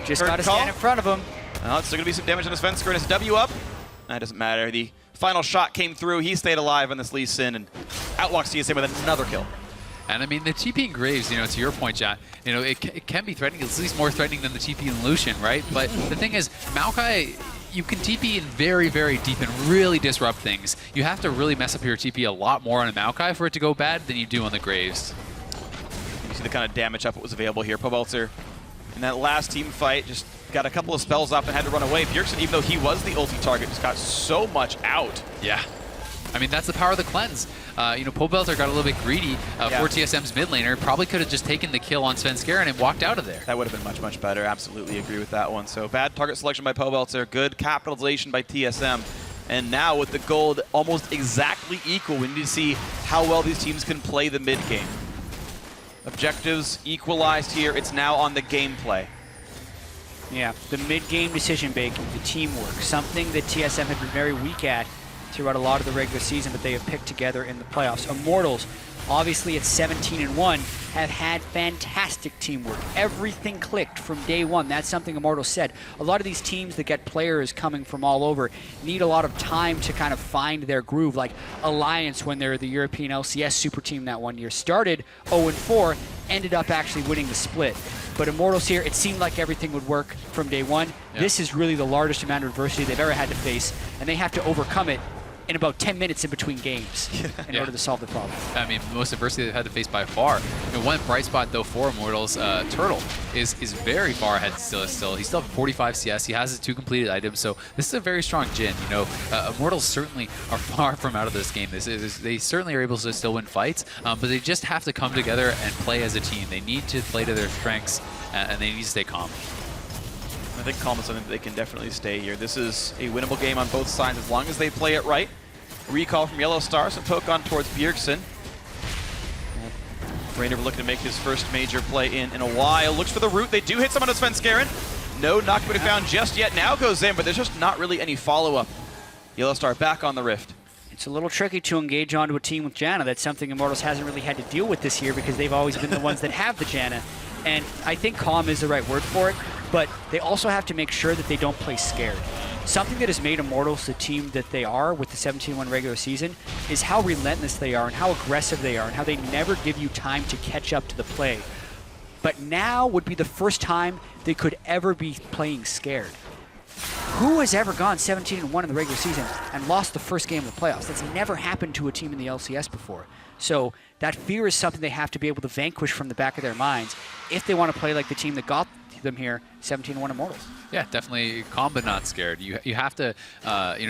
S7: Just got to stand in front of him.
S5: Well, it's still going to be some damage on the Svenskeren. It's W up. That doesn't matter. The final shot came through. He stayed alive on this Lee Sin and outwalks TSM with another kill.
S6: And I mean, the TP and Graves, to your point, John, it can be threatening. It's at least more threatening than the TP and Lucian, right? But the thing is, Maokai, you can TP in very, very deep and really disrupt things. You have to really mess up your TP a lot more on a Maokai for it to go bad than you do on the Graves.
S5: You see the kind of damage up what was available here. Pobelter in that last team fight just got a couple of spells up and had to run away. Bjergsen, even though he was the ulti target, just got so much out.
S6: Yeah. I mean, that's the power of the cleanse. Pobelter got a little bit greedy for TSM's mid laner. Probably could have just taken the kill on Svenskeren and walked out of there.
S5: That would have been much, much better. Absolutely agree with that one. So bad target selection by Pobelter, good capitalization by TSM. And now with the gold almost exactly equal, we need to see how well these teams can play the mid game. Objectives equalized here. It's now on the gameplay.
S7: Yeah, the mid-game decision making, the teamwork, something that TSM had been very weak at throughout a lot of the regular season, but they have picked together in the playoffs. Immortals, obviously at 17-1, have had fantastic teamwork. Everything clicked from day one. That's something Immortals said. A lot of these teams that get players coming from all over need a lot of time to kind of find their groove. Like Alliance, when they're the European LCS super team that one year, started 0-4, ended up actually winning the split. But Immortals here, it seemed like everything would work from day one. Yeah. This is really the largest amount of adversity they've ever had to face, and they have to overcome it in about 10 minutes in between games in order to solve the problem.
S6: I mean, most adversity they've had to face by far. One bright spot, though, for Immortals, Turtle, is very far ahead still. He's still 45 CS. He has his 2 completed items, so this is a very strong Jhin. Immortals certainly are far from out of this game. They certainly are able to still win fights, but they just have to come together and play as a team. They need to play to their strengths, and they need to stay calm.
S5: I think calm is something that they can definitely stay here. This is a winnable game on both sides as long as they play it right. Recall from Yellowstar, so poke on towards Bjergsen. Rainer looking to make his first major play in a while. Looks for the root. They do hit someone on Svenskeren. No knockback to be found just yet. Now goes in, but there's just not really any follow-up. Yellowstar back on the Rift.
S7: It's a little tricky to engage onto a team with Janna. That's something Immortals hasn't really had to deal with this year because they've always been the ones that have the Janna. And I think calm is the right word for it, but they also have to make sure that they don't play scared. Something that has made Immortals the team that they are with the 17-1 regular season is how relentless they are and how aggressive they are and how they never give you time to catch up to the play. But now would be the first time they could ever be playing scared. Who has ever gone 17-1 in the regular season and lost the first game of the playoffs? That's never happened to a team in the LCS before. So that fear is something they have to be able to vanquish from the back of their minds if they want to play like the team that got them here, 17-1 Immortals.
S6: Yeah, definitely calm but not scared. You have to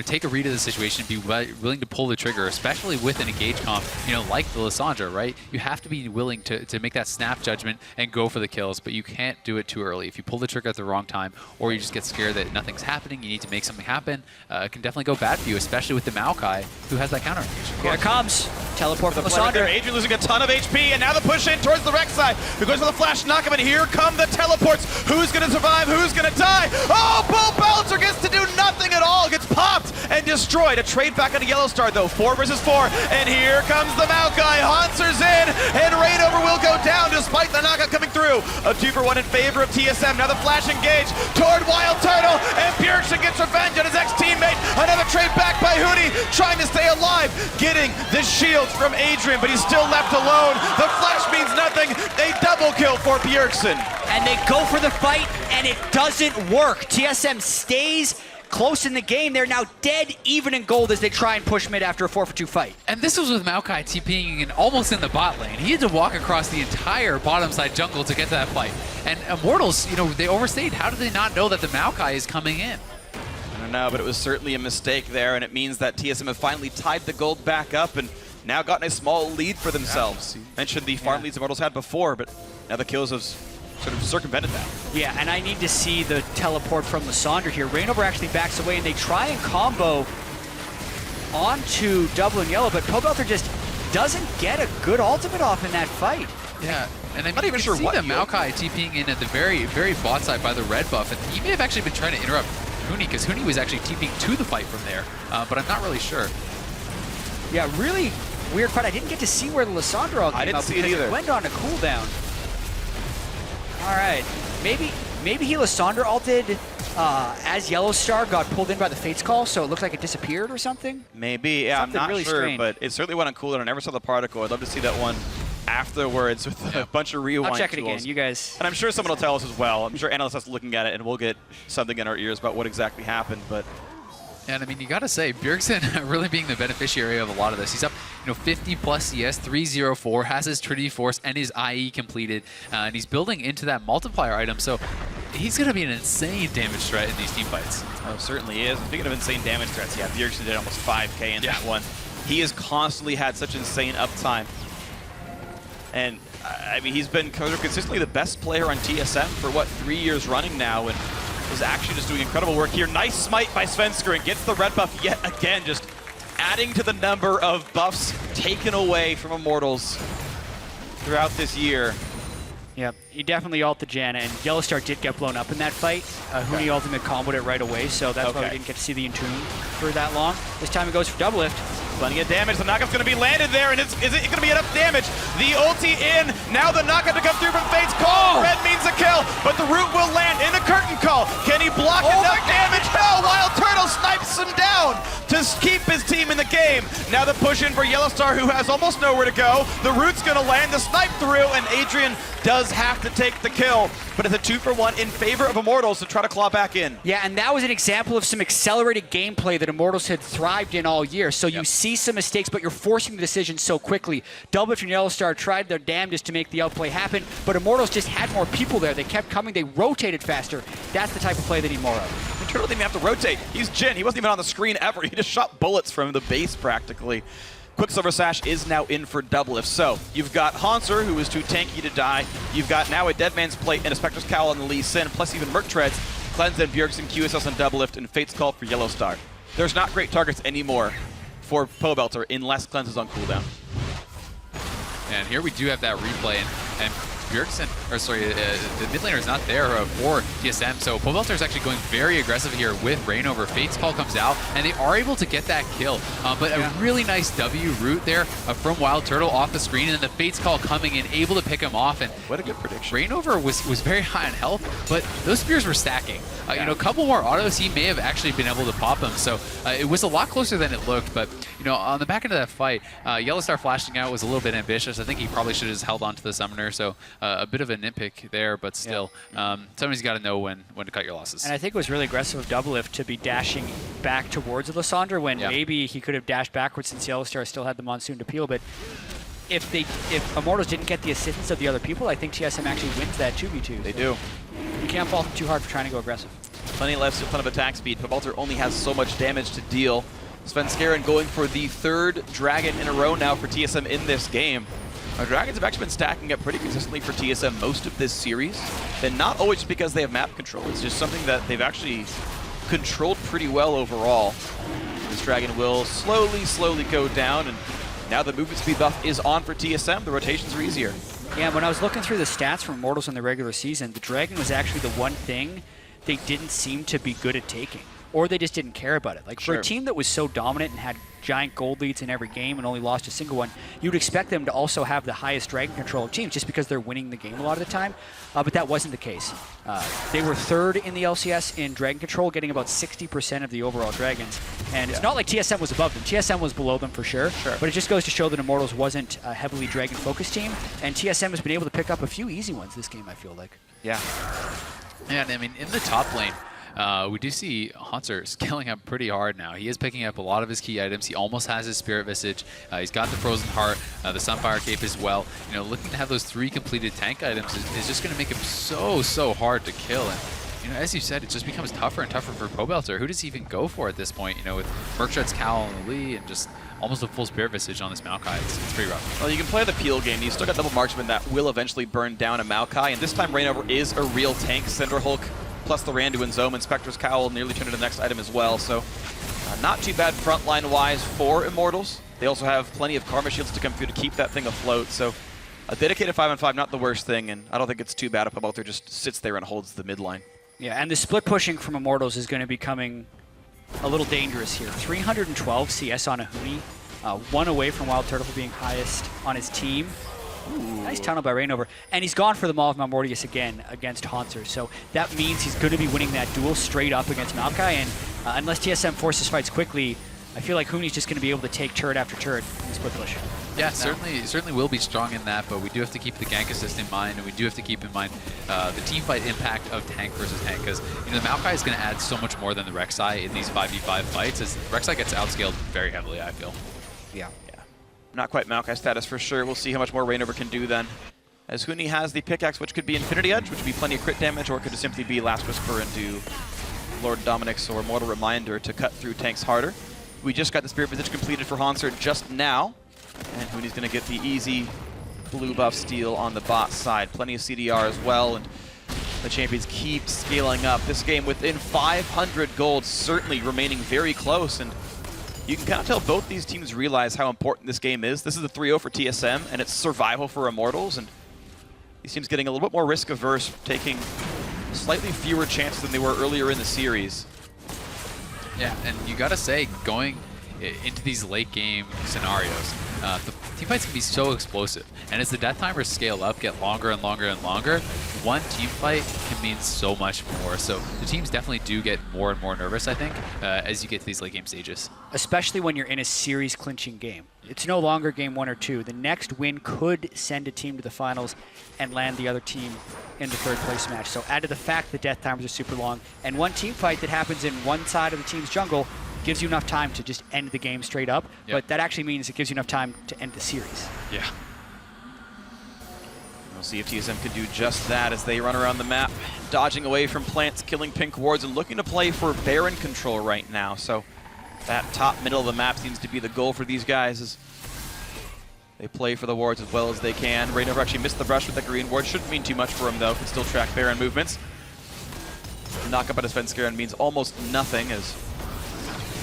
S6: take a read of the situation and be willing to pull the trigger, especially with an engage comp, like the Lissandra, right? You have to be willing to make that snap judgment and go for the kills, but you can't do it too early. If you pull the trigger at the wrong time or you just get scared that nothing's happening, you need to make something happen, it can definitely go bad for you, especially with the Maokai, who has that counter engage.
S7: Here it comes. Teleport from
S5: Lissandra.
S7: Lissandra.
S5: Adrian losing a ton of HP, and now the push in towards the Rex side. Who goes for the flash knockup, and here come the teleports. Who's going to survive? Who's going to die? Oh, Pobelter gets to do nothing at all. Gets popped and destroyed. A trade back onto Yellowstar, though. 4 versus 4. And here comes the Maokai. Hauntser's in, and Rainover will go down despite the knockout coming through. A 2-for-1 in favor of TSM. Now the flash engage toward Wild Turtle, and Bjergsen gets revenge on his ex-teammate. Another trade back by Huni, trying to stay alive. Getting the shields from Adrian, but he's still left alone. The flash means nothing. A double kill for Bjergsen.
S7: And they go for the fight, and it doesn't work. TSM stays close in the game. They're now dead even in gold as they try and push mid after a 4-for-2 fight.
S6: And this was with Maokai TPing almost in the bot lane. He had to walk across the entire bottom side jungle to get to that fight. And Immortals, they overstayed. How did they not know that the Maokai is coming in?
S5: I don't know, but it was certainly a mistake there, and it means that TSM have finally tied the gold back up and now gotten a small lead for themselves. Mentioned the farm leads Immortals had before, but now the kills of sort of circumvented that.
S7: Yeah, and I need to see the teleport from Lysandre here. Rainover actually backs away, and they try and combo onto double and yellow, but Pobelter just doesn't get a good ultimate off in that fight.
S6: Yeah, and I'm
S5: not even sure what
S6: the
S5: he-
S6: Maokai TPing in at the very, very bot side by the red buff, and he may have actually been trying to interrupt Huni, because Huni was actually TPing to the fight from there, but I'm not really sure.
S7: Yeah, really weird fight. I didn't get to see where the Lysandre ult came
S5: I didn't
S7: out
S5: see it
S7: because
S5: either.
S7: it went on a cooldown. All right, maybe he Lysandre ulted as Yellowstar got pulled in by the Fates call, so it looked like it disappeared or something.
S5: Maybe, yeah,
S7: Something
S5: I'm not
S7: really
S5: sure,
S7: strange.
S5: but it certainly went on cooldown. I never saw the particle. I'd love to see that one afterwards with a bunch of rewind
S7: I'll check it
S5: tools.
S7: again. You guys.
S5: And I'm sure someone will tell us as well. I'm sure analysts are looking at it, and we'll get something in our ears about what exactly happened. But
S6: And I mean, you got to say, Bjergsen really being the beneficiary of a lot of this. He's up, 50 plus CS, 304, has his Trinity Force and his IE completed, and he's building into that multiplier item. So he's going to be an insane damage threat in these team fights.
S5: oh, certainly is. Speaking of insane damage threats, yeah, Bjergsen did almost 5K in that one. He has constantly had such insane uptime. And, I mean, he's been consistently the best player on TSM for, 3 years running now, and is actually just doing incredible work here. Nice smite by Svensker and gets the red buff yet again, just adding to the number of buffs taken away from Immortals throughout this year.
S7: Yep, he definitely ulted Janna, and Yellowstar did get blown up in that fight. Huni ultimate comboed it right away, so that's why we didn't get to see the Entomb for that long. This time it goes for double lift.
S5: Plenty of damage. The knockup's going to be landed there, and is it going to be enough damage? The ulti in. Now the knockup to come through from Fate's call. Red means a kill, but the root will land in a curtain call. Can he block enough damage? No! Wild Turtle snipes him down to keep his team in the game. Now the push in for Yellowstar, who has almost nowhere to go. The root's going to land, the snipe through, and Adrian does have to take the kill. But it's a 2-for-1 in favor of Immortals to try to claw back in.
S7: Yeah, and that was an example of some accelerated gameplay that Immortals had thrived in all year. So you see some mistakes, but you're forcing the decision so quickly. Double and Yellowstar tried their damnedest to make the outplay happen, but Immortals just had more people there. They kept coming. They rotated faster. That's the type of play they need more of.
S5: The Turtle didn't even have to rotate. He's Jin. He wasn't even on the screen ever. He just shot bullets from the base practically. Quicksilver Sash is now in for double lift. So you've got Hanser, who is too tanky to die. You've got now a Dead Man's Plate and a Spectre's Cowl on the Lee Sin, plus even Merc Treads, Cleanse and Bjergsen, QSS on double lift, and Fate's Call for Yellowstar. There's not great targets anymore for Pobelter unless Cleanse is on cooldown.
S6: And here we do have that replay, and Bjergsen, or sorry, the mid laner is not there for TSM, so Pobelter is actually going very aggressive here with Rainover. Fate's Call comes out, and they are able to get that kill. But a really nice W root there from Wild Turtle off the screen, and then the Fate's Call coming in, able to pick him off. And
S5: What a good prediction.
S6: Rainover was very high in health, but those spears were stacking. A couple more autos, he may have actually been able to pop them. So it was a lot closer than it looked. But on the back end of that fight, Yellowstar flashing out was a little bit ambitious. I think he probably should have just held on to the summoner. So a bit of a nitpick there, but still, somebody's got to know when to cut your losses.
S7: And I think it was really aggressive of Double Lift to be dashing back towards Lysandre when maybe he could have dashed backwards since Yellowstar still had the Monsoon to peel. But if Immortals didn't get the assistance of the other people, I think TSM actually wins that 2v2.
S5: They do.
S7: You can't fault them too hard for trying to go aggressive.
S5: Plenty left, a ton of attack speed. Pobelter only has so much damage to deal. Svenskeren going for the third Dragon in a row now for TSM in this game. Our Dragons have actually been stacking up pretty consistently for TSM most of this series, and not always just because they have map control. It's just something that they've actually controlled pretty well overall. This Dragon will slowly go down, and now the movement speed buff is on for TSM. The rotations are easier.
S7: Yeah, when I was looking through the stats from Immortals in the regular season, the Dragon was actually the one thing they didn't seem to be good at taking. Or they just didn't care about it. Like, for a team that was so dominant and had giant gold leads in every game and only lost a single one, you'd expect them to also have the highest Dragon control of teams just because they're winning the game a lot of the time. But that wasn't the case. They were third in the LCS in Dragon control, getting about 60% of the overall Dragons. And it's not like TSM was above them. TSM was below them for sure. But it just goes to show that Immortals wasn't a heavily Dragon-focused team. And TSM has been able to pick up a few easy ones this game, I feel like.
S5: Yeah.
S6: Yeah, and I mean, in the top lane, we do see Hunter scaling up pretty hard now. He is picking up a lot of his key items. He almost has his Spirit Visage. He's got the Frozen Heart, the Sunfire Cape as well. Looking to have those 3 completed tank items is just going to make him so hard to kill. And you know, as you said, it just becomes tougher and tougher for Pobelter. Who does he even go for at this point? You know, with Merkshot's Cowl on the Lee and just almost a full Spirit Visage on this Maokai. It's pretty rough.
S5: Well, you can play the peel game. You still got double marksman that will eventually burn down a Maokai, and this time Rainover is a real tank. Cinder Hulk plus the Randuin Zome and Spectre's Cowl nearly turned into the next item as well. So not too bad frontline-wise for Immortals. They also have plenty of Karma Shields to come through to keep that thing afloat. So a dedicated 5-on-5, not the worst thing, and I don't think it's too bad if Pobelter just sits there and holds the mid line.
S7: Yeah, and the split pushing from Immortals is going to be coming a little dangerous here. 312 CS on a Huni, one away from Wild Turtle being highest on his team. Ooh. Nice tunnel by Rainover. And he's gone for the Maw of Malmortius again against Haunter. So that means he's going to be winning that duel straight up against Maokai. And unless TSM forces fights quickly, I feel like Huni's just going to be able to take turret after turret in the split push.
S6: Yeah, certainly will be strong in that, but we do have to keep the gank assist in mind, and we do have to keep in mind the team fight impact of tank versus tank, because you know, the Maokai is going to add so much more than the Rek'Sai in these 5v5 fights, as Rek'Sai gets outscaled very heavily, I feel.
S7: Yeah.
S5: Not quite Maokai status for sure. We'll see how much more Rainover can do then. As Huni has the pickaxe, which could be Infinity Edge, which would be plenty of crit damage, or it could just simply be Last Whisper and do Lord Dominic's or Mortal Reminder to cut through tanks harder. We just got the Spirit Visage completed for Haunter just now, and Huni's going to get the easy blue buff steal on the bot side. Plenty of CDR as well, and the champions keep scaling up. This game within 500 gold, certainly remaining very close, and you can kind of tell both these teams realize how important this game is. This is the 3-0 for TSM, and it's survival for Immortals, and these teams getting a little bit more risk-averse, taking slightly fewer chances than they were earlier in the series.
S6: Yeah, and you gotta say, going into these late game scenarios, the team fights can be so explosive. And as the death timers scale up, get longer and longer and longer, one team fight can mean so much more. So the teams definitely do get more and more nervous, I think, as you get to these late game stages.
S7: Especially when you're in a series clinching game. It's no longer game 1 or 2. The next win could send a team to the finals and land the other team in the third place match. So add to the fact the death timers are super long, and one team fight that happens in one side of the team's jungle gives you enough time to just end the game straight up. Yep. But that actually means it gives you enough time to end the series.
S6: Yeah.
S5: We'll see if TSM can do just that as they run around the map, dodging away from plants, killing pink wards, and looking to play for Baron control right now. So that top middle of the map seems to be the goal for these guys as they play for the wards as well as they can. Rainover actually missed the brush with the green ward. Shouldn't mean too much for him though, can still track Baron movements. Knock up on his fence Garen means almost nothing as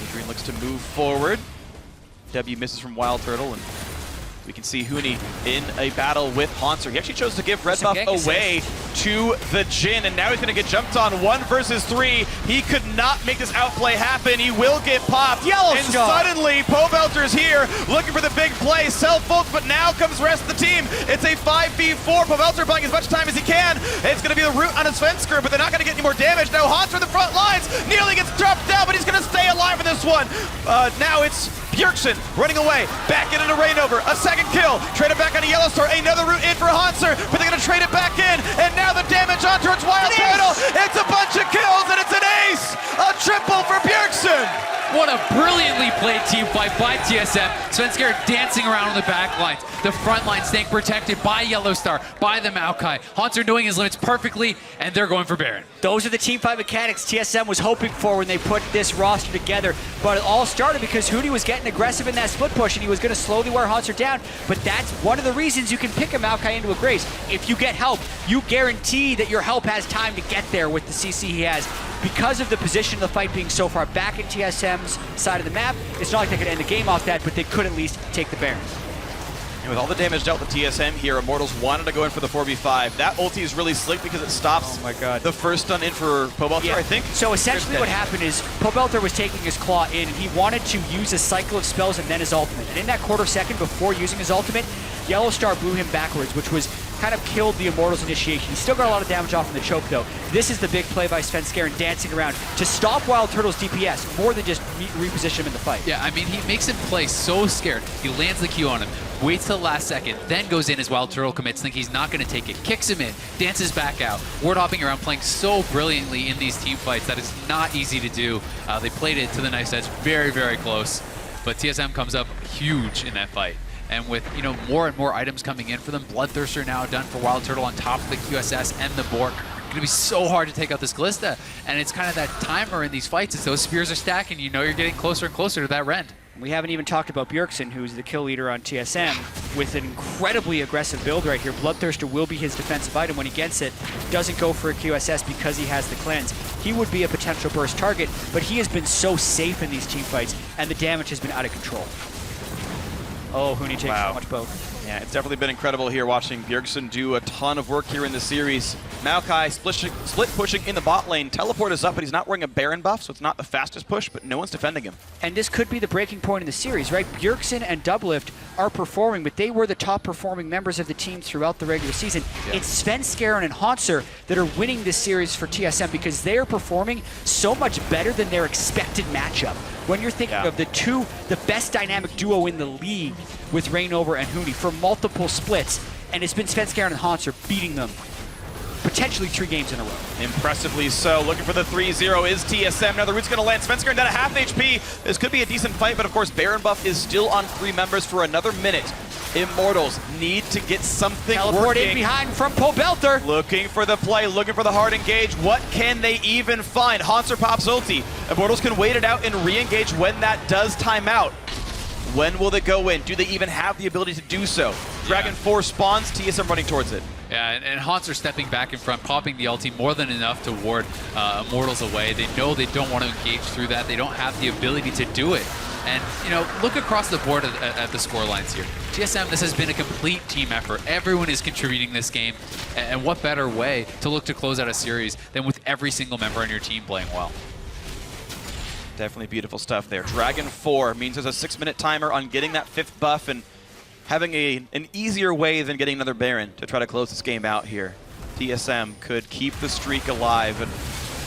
S5: Adrian looks to move forward. W misses from Wild Turtle, and we can see Huni in a battle with Haunter. He actually chose to give red buff away to the Jhin, and now he's going to get jumped on 1 versus 3. He could not make this outplay happen. He will get popped. And suddenly, Pobelter's here, looking for the big play. Self-ult, but now comes the rest of the team. It's a 5v4. Pobelter buying as much time as he can. It's going to be the root on his Svensker, but they're not going to get any more damage. Now Haunter in the front lines nearly gets dropped down, but he's going to stay alive for this one. Now it's Bjergsen running away, back into Rainover, a second kill, trade it back on a Yellowstar, another route in for Haunter, but they're gonna trade it back in, and now the damage on towards Wild Turtle. It's a bunch of kills, and it's an ace! A triple for Bjergsen!
S6: What a brilliantly played team fight by TSM. Svensker dancing around on the back lines. The front line staying protected by Yellowstar, by the Maokai. Haunter knowing his limits perfectly, and they're going for Baron.
S7: Those are the team fight mechanics TSM was hoping for when they put this roster together. But it all started because Huni was getting aggressive in that split push, and he was going to slowly wear Haunter down. But that's one of the reasons you can pick a Maokai into a Grace. If you get help, you guarantee that your help has time to get there with the CC he has. Because of the position of the fight being so far back in TSM's side of the map, it's not like they could end the game off that, but they could at least take the Baron.
S5: And with all the damage dealt with TSM here, Immortals wanted to go in for the 4v5. That ulti is really slick because it stops the first stun in for Pobelter, I think.
S7: So essentially what happened is Pobelter was taking his claw in, and he wanted to use a cycle of spells and then his ultimate. And in that quarter second before using his ultimate, Yellowstar blew him backwards, which was kind of killed the Immortals initiation. He still got a lot of damage off in the choke though. This is the big play by Svensker and dancing around to stop Wild Turtle's DPS more than just reposition him in the fight.
S6: Yeah, I mean, he makes him play so scared. He lands the Q on him, waits till the last second, then goes in as Wild Turtle commits, think he's not going to take it, kicks him in, dances back out, ward hopping around, playing so brilliantly in these team fights that is not easy to do. They played it to the knife's edge, very, very close, but TSM comes up huge in that fight. And with, you know, more and more items coming in for them, Bloodthirster now done for Wild Turtle on top of the QSS and the Bork, going to be so hard to take out this Glista. And it's kind of that timer in these fights. As those spears are stacking, you know you're getting closer and closer to that Rend.
S7: We haven't even talked about Bjergsen, who's the kill leader on TSM, with an incredibly aggressive build right here. Bloodthirster will be his defensive item when he gets it. Doesn't go for a QSS because he has the cleanse. He would be a potential burst target, but he has been so safe in these team fights, and the damage has been out of control. Oh, Huni takes so much poke.
S5: Yeah, it's definitely been incredible here watching Bjergsen do a ton of work here in the series. Maokai split pushing in the bot lane. Teleport is up, but he's not wearing a Baron buff, so it's not the fastest push, but no one's defending him.
S7: And this could be the breaking point in the series, right? Bjergsen and Doublelift are performing, but they were the top performing members of the team throughout the regular season. Yeah. It's Sven, Skaren, and Haunter that are winning this series for TSM because they are performing so much better than their expected matchup. When you're thinking of the best dynamic duo in the league with Reignover and Huni for multiple splits, and it's been Sven, Skaren, and Haunter beating them potentially 3 games in a row.
S5: Impressively so. Looking for the 3-0 is TSM. Now the root's going to land. Svenskar down at half HP. This could be a decent fight, but of course Baron buff is still on 3 members for another minute. Immortals need to get something
S7: Teleport
S5: working.
S7: in behind from Pobelter.
S5: Looking for the play, looking for the hard engage. What can they even find? Haunter pops ulti. Immortals can wait it out and re-engage when that does time out. When will they go in? Do they even have the ability to do so? Dragon 4 spawns, TSM running towards it.
S6: Yeah, and Haunter stepping back in front, popping the ulti more than enough to ward Immortals away. They know they don't want to engage through that. They don't have the ability to do it. And, you know, look across the board at the score lines here. TSM, this has been a complete team effort. Everyone is contributing this game. And what better way to look to close out a series than with every single member on your team playing well?
S5: Definitely beautiful stuff there. Dragon 4 means there's a 6-minute timer on getting that 5th buff and having an easier way than getting another Baron to try to close this game out here. TSM could keep the streak alive, and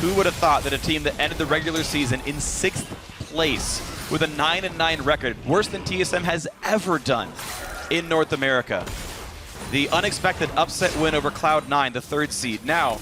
S5: who would have thought that a team that ended the regular season in 6th place with a 9-9 record, worse than TSM has ever done in North America. The unexpected upset win over Cloud9, the 3rd seed. Now,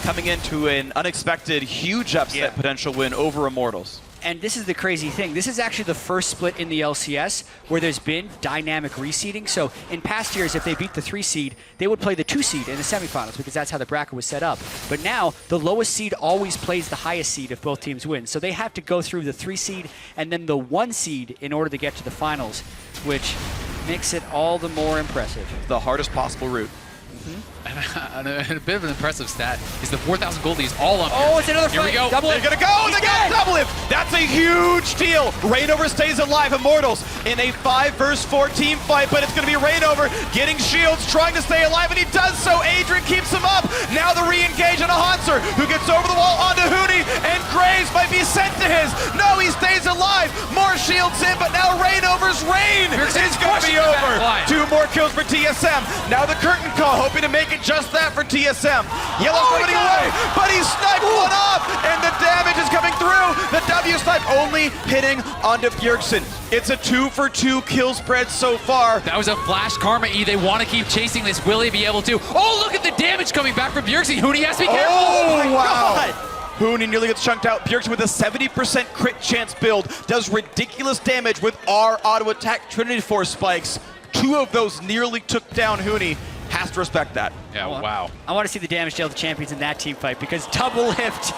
S5: coming into an unexpected, huge upset potential win over Immortals.
S7: And this is the crazy thing. This is actually the first split in the LCS where there's been dynamic reseeding. So in past years, if they beat the 3 seed, they would play the 2 seed in the semifinals because that's how the bracket was set up. But now, the lowest seed always plays the highest seed if both teams win. So they have to go through the 3 seed and then the 1 seed in order to get to the finals, which makes it all the more impressive.
S5: The hardest possible route.
S6: And a bit of an impressive stat is the 4,000 goldies all on.
S7: Oh, it's another fight.
S6: Here we go.
S7: Double
S5: They're gonna go! They got double it! That's a huge deal! Reignover stays alive. Immortals in a 5 versus 4 team fight, but it's gonna be Reignover getting shields, trying to stay alive, and he does so. Adrian keeps him up. Now the re-engage on a Haunter, who gets over the wall onto Huni, and Graves might be sent to his. No, he stays alive. More shields in, but now Reignover's reign is gonna be over. 2 more kills for TSM. Now the curtain call, hoping to make it just that for TSM. Yellow coming away, but he sniped one off, and the damage is coming through. The W snipe only hitting onto Bjergsen. It's a 2-for-2 kill spread so far.
S6: That was a flash Karma E. They want to keep chasing this. Will he be able to? Oh, look at the damage coming back from Bjergsen. Huni has to be careful.
S5: Oh my God. Huni nearly gets chunked out. Bjergsen with a 70% crit chance build does ridiculous damage with our auto attack Trinity Force spikes. 2 of those nearly took down Huni. Has to respect that.
S6: Yeah, wow.
S7: I want to see the damage dealt to champions in that team fight because Doublelift,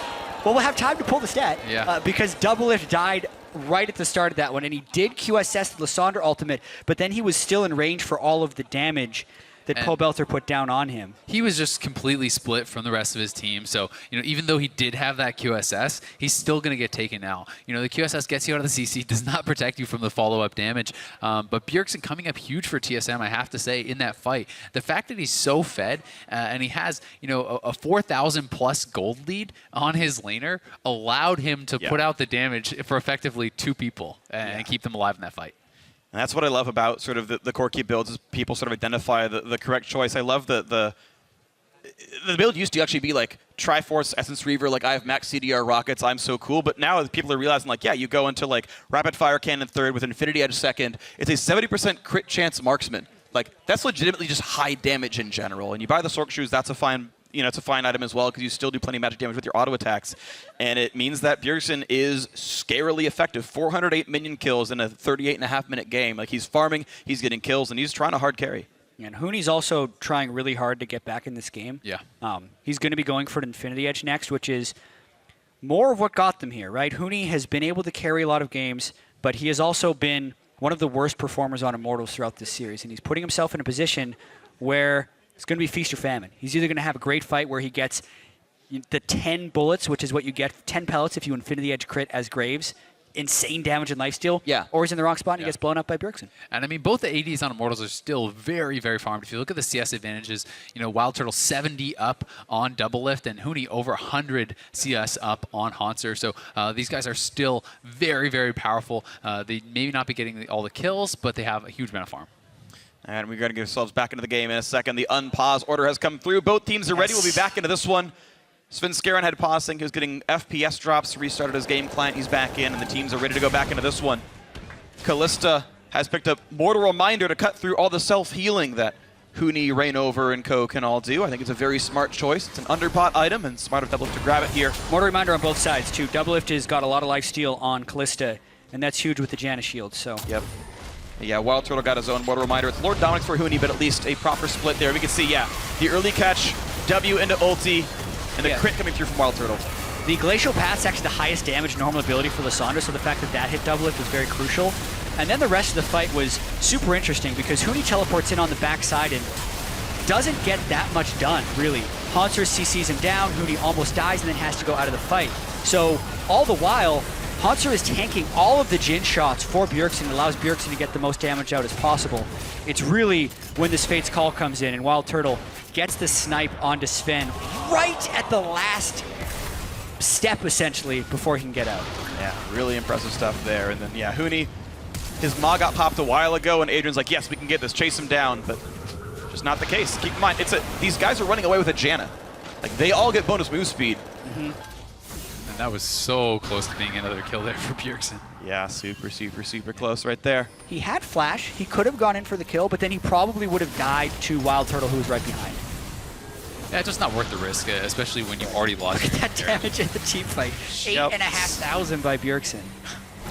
S7: well, we'll have time to pull the stat.
S6: Yeah.
S7: Because Doublelift died right at the start of that one, and he did QSS the Lysandre ultimate, but then he was still in range for all of the damage that Pobelter put down on him.
S6: He was just completely split from the rest of his team. So, you know, even though he did have that QSS, he's still going to get taken out. You know, the QSS gets you out of the CC, does not protect you from the follow-up damage. But Bjergsen coming up huge for TSM, I have to say, in that fight. The fact that he's so fed and he has, you know, a 4,000 plus gold lead on his laner allowed him to put out the damage for effectively 2 people and keep them alive in that fight.
S5: And that's what I love about sort of the quirky builds is people sort of identify the correct choice. I love the build used to actually be like Triforce, Essence Reaver, like I have max CDR rockets, I'm so cool. But now people are realizing like, yeah, you go into like Rapid Fire Cannon 3rd with Infinity Edge 2nd. It's a 70% crit chance marksman. Like that's legitimately just high damage in general. And you buy the Sork shoes, that's a fine, you know, it's a fine item as well because you still do plenty of magic damage with your auto attacks. And it means that Bjergsen is scarily effective. 408 minion kills in a 38.5-minute game. Like he's farming, he's getting kills, and he's trying to hard carry.
S7: And Hooney's also trying really hard to get back in this game.
S6: Yeah.
S7: He's going to be going for an Infinity Edge next, which is more of what got them here, right? Hooney has been able to carry a lot of games, but he has also been one of the worst performers on Immortals throughout this series. And he's putting himself in a position where it's going to be feast or famine. He's either going to have a great fight where he gets the 10 bullets, which is what you get, 10 pellets if you Infinity Edge crit as Graves, insane damage and lifesteal, or he's in the wrong spot and he gets blown up by Bjergsen.
S6: And I mean, both the ADs on Immortals are still very, very farmed. If you look at the CS advantages, Wild Turtle 70 up on Double Lift and Hooney over 100 CS up on Haunter. So these guys are still very, very powerful. They maybe not be getting all the kills, but they have a huge amount of farm.
S5: And we're going to get ourselves back into the game in a second. The unpause order has come through. Both teams are ready. We'll be back into this one. Sven Skaron had pausing. He was getting FPS drops, restarted his game client. He's back in, and the teams are ready to go back into this one. Kalista has picked up Mortal Reminder to cut through all the self-healing that Hooney, Rainover, and co can all do. I think it's a very smart choice. It's an underpot item, and smart of Doublelift to grab it here.
S7: Mortal Reminder on both sides, too. Doublelift has got a lot of lifesteal on Kalista, and that's huge with the Janna shield, so.
S5: Yep. Yeah, Wild Turtle got his own Mortal Reminder. It's Lord Dominic's for Hooney, but at least a proper split there. We can see, the early catch, W into ulti, and the crit coming through from Wild Turtle.
S7: The Glacial Path's actually the highest damage normal ability for Lysandra, so the fact that that hit Doublelift was very crucial. And then the rest of the fight was super interesting because Hooney teleports in on the backside and doesn't get that much done, really. Haunter CCs him down, Hooney almost dies and then has to go out of the fight. So all the while, Haunter is tanking all of the Jhin shots for Bjergsen and allows Bjergsen to get the most damage out as possible. It's really when this Fate's Call comes in and Wild Turtle gets the snipe onto Sven right at the last step, essentially, before he can get out.
S5: Yeah, really impressive stuff there. And then, Hooney, his Maw got popped a while ago, and Adrian's like, yes, we can get this, chase him down, but just not the case. Keep in mind, these guys are running away with a Janna. Like, they all get bonus move speed.
S6: And that was so close to being another kill there for Bjergsen.
S5: Yeah, super, super, super close right there.
S7: He had Flash. He could have gone in for the kill, but then he probably would have died to Wild Turtle, who was right behind.
S6: Yeah, it's just not worth the risk, especially when you've already lost.
S7: Look at that damage in the team fight. 8,500 by Bjergsen.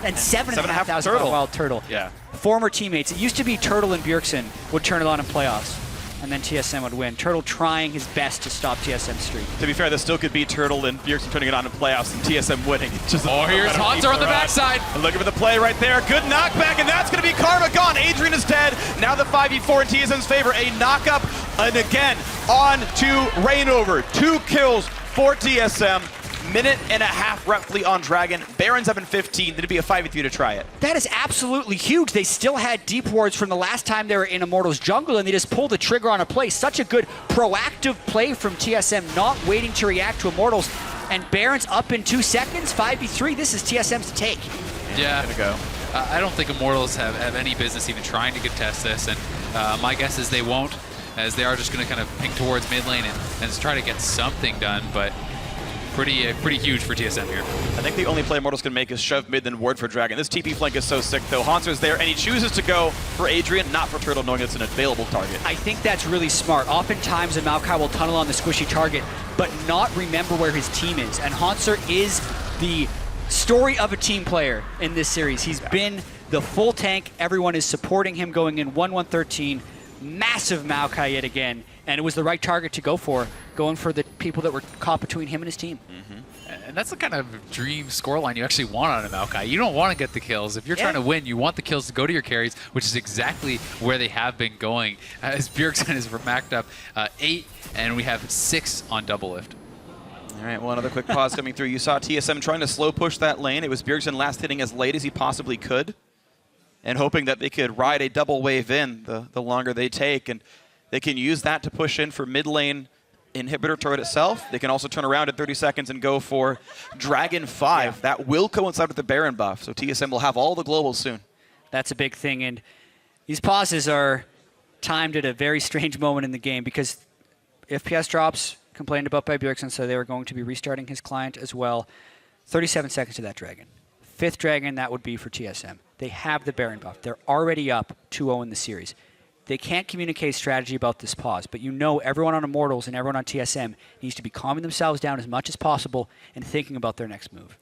S7: And 7,500 by Wild Turtle.
S5: Yeah.
S7: Former teammates. It used to be Turtle and Bjergsen would turn it on in playoffs, and then TSM would win. Turtle trying his best to stop TSM's streak.
S5: To be fair, this still could be Turtle and Bjergsen turning it on in playoffs and TSM winning. It's just
S6: here's Haunter on the backside.
S5: Looking for the play right there. Good knockback, and that's going to be Karma gone. Adrian is dead. Now the 5v4 in TSM's favor. A knock-up, and again, on to Rainover. 2 kills for TSM. Minute and a half roughly on Dragon. Baron's up in 15. It'd be a 5v3 to try it.
S7: That is absolutely huge. They still had deep wards from the last time they were in Immortals jungle, and they just pulled the trigger on a play. Such a good proactive play from TSM, not waiting to react to Immortals. And Baron's up in 2 seconds. 5v3. This is TSM's to take.
S6: Yeah.
S5: Gonna go.
S6: I don't think Immortals have any business even trying to contest this, and my guess is they won't, as they are just going to kind of pink towards mid lane and try to get something done, but pretty huge for TSM here.
S5: I think the only play Immortals can make is shove mid then ward for Dragon. This TP flank is so sick though. Haunter's there and he chooses to go for Adrian, not for Turtle, knowing it's an available target.
S7: I think that's really smart. Oftentimes a Maokai will tunnel on the squishy target, but not remember where his team is. And Haunter is the story of a team player in this series. He's been the full tank. Everyone is supporting him going in 1-1-13. Massive Maokai yet again. And it was the right target to go for, going for the people that were caught between him and his team.
S6: And that's the kind of dream scoreline you actually want on a Maokai. You don't want to get the kills. If you're trying to win, you want the kills to go to your carries, which is exactly where they have been going. As Bjergsen is maxed up 8, and we have 6 on Double Lift.
S5: All right, well, another quick pause coming through. You saw TSM trying to slow push that lane. It was Bjergsen last hitting as late as he possibly could, and hoping that they could ride a double wave in the longer they take. And they can use that to push in for mid lane inhibitor turret itself. They can also turn around in 30 seconds and go for Dragon 5. That will coincide with the Baron buff, so TSM will have all the globals soon.
S7: That's a big thing, and these pauses are timed at a very strange moment in the game because FPS drops complained about by Bjergsen, so they were going to be restarting his client as well. 37 seconds to that Dragon. 5th Dragon, that would be for TSM. They have the Baron buff. They're already up 2-0 in the series. They can't communicate strategy about this pause, but you know everyone on Immortals and everyone on TSM needs to be calming themselves down as much as possible and thinking about their next move.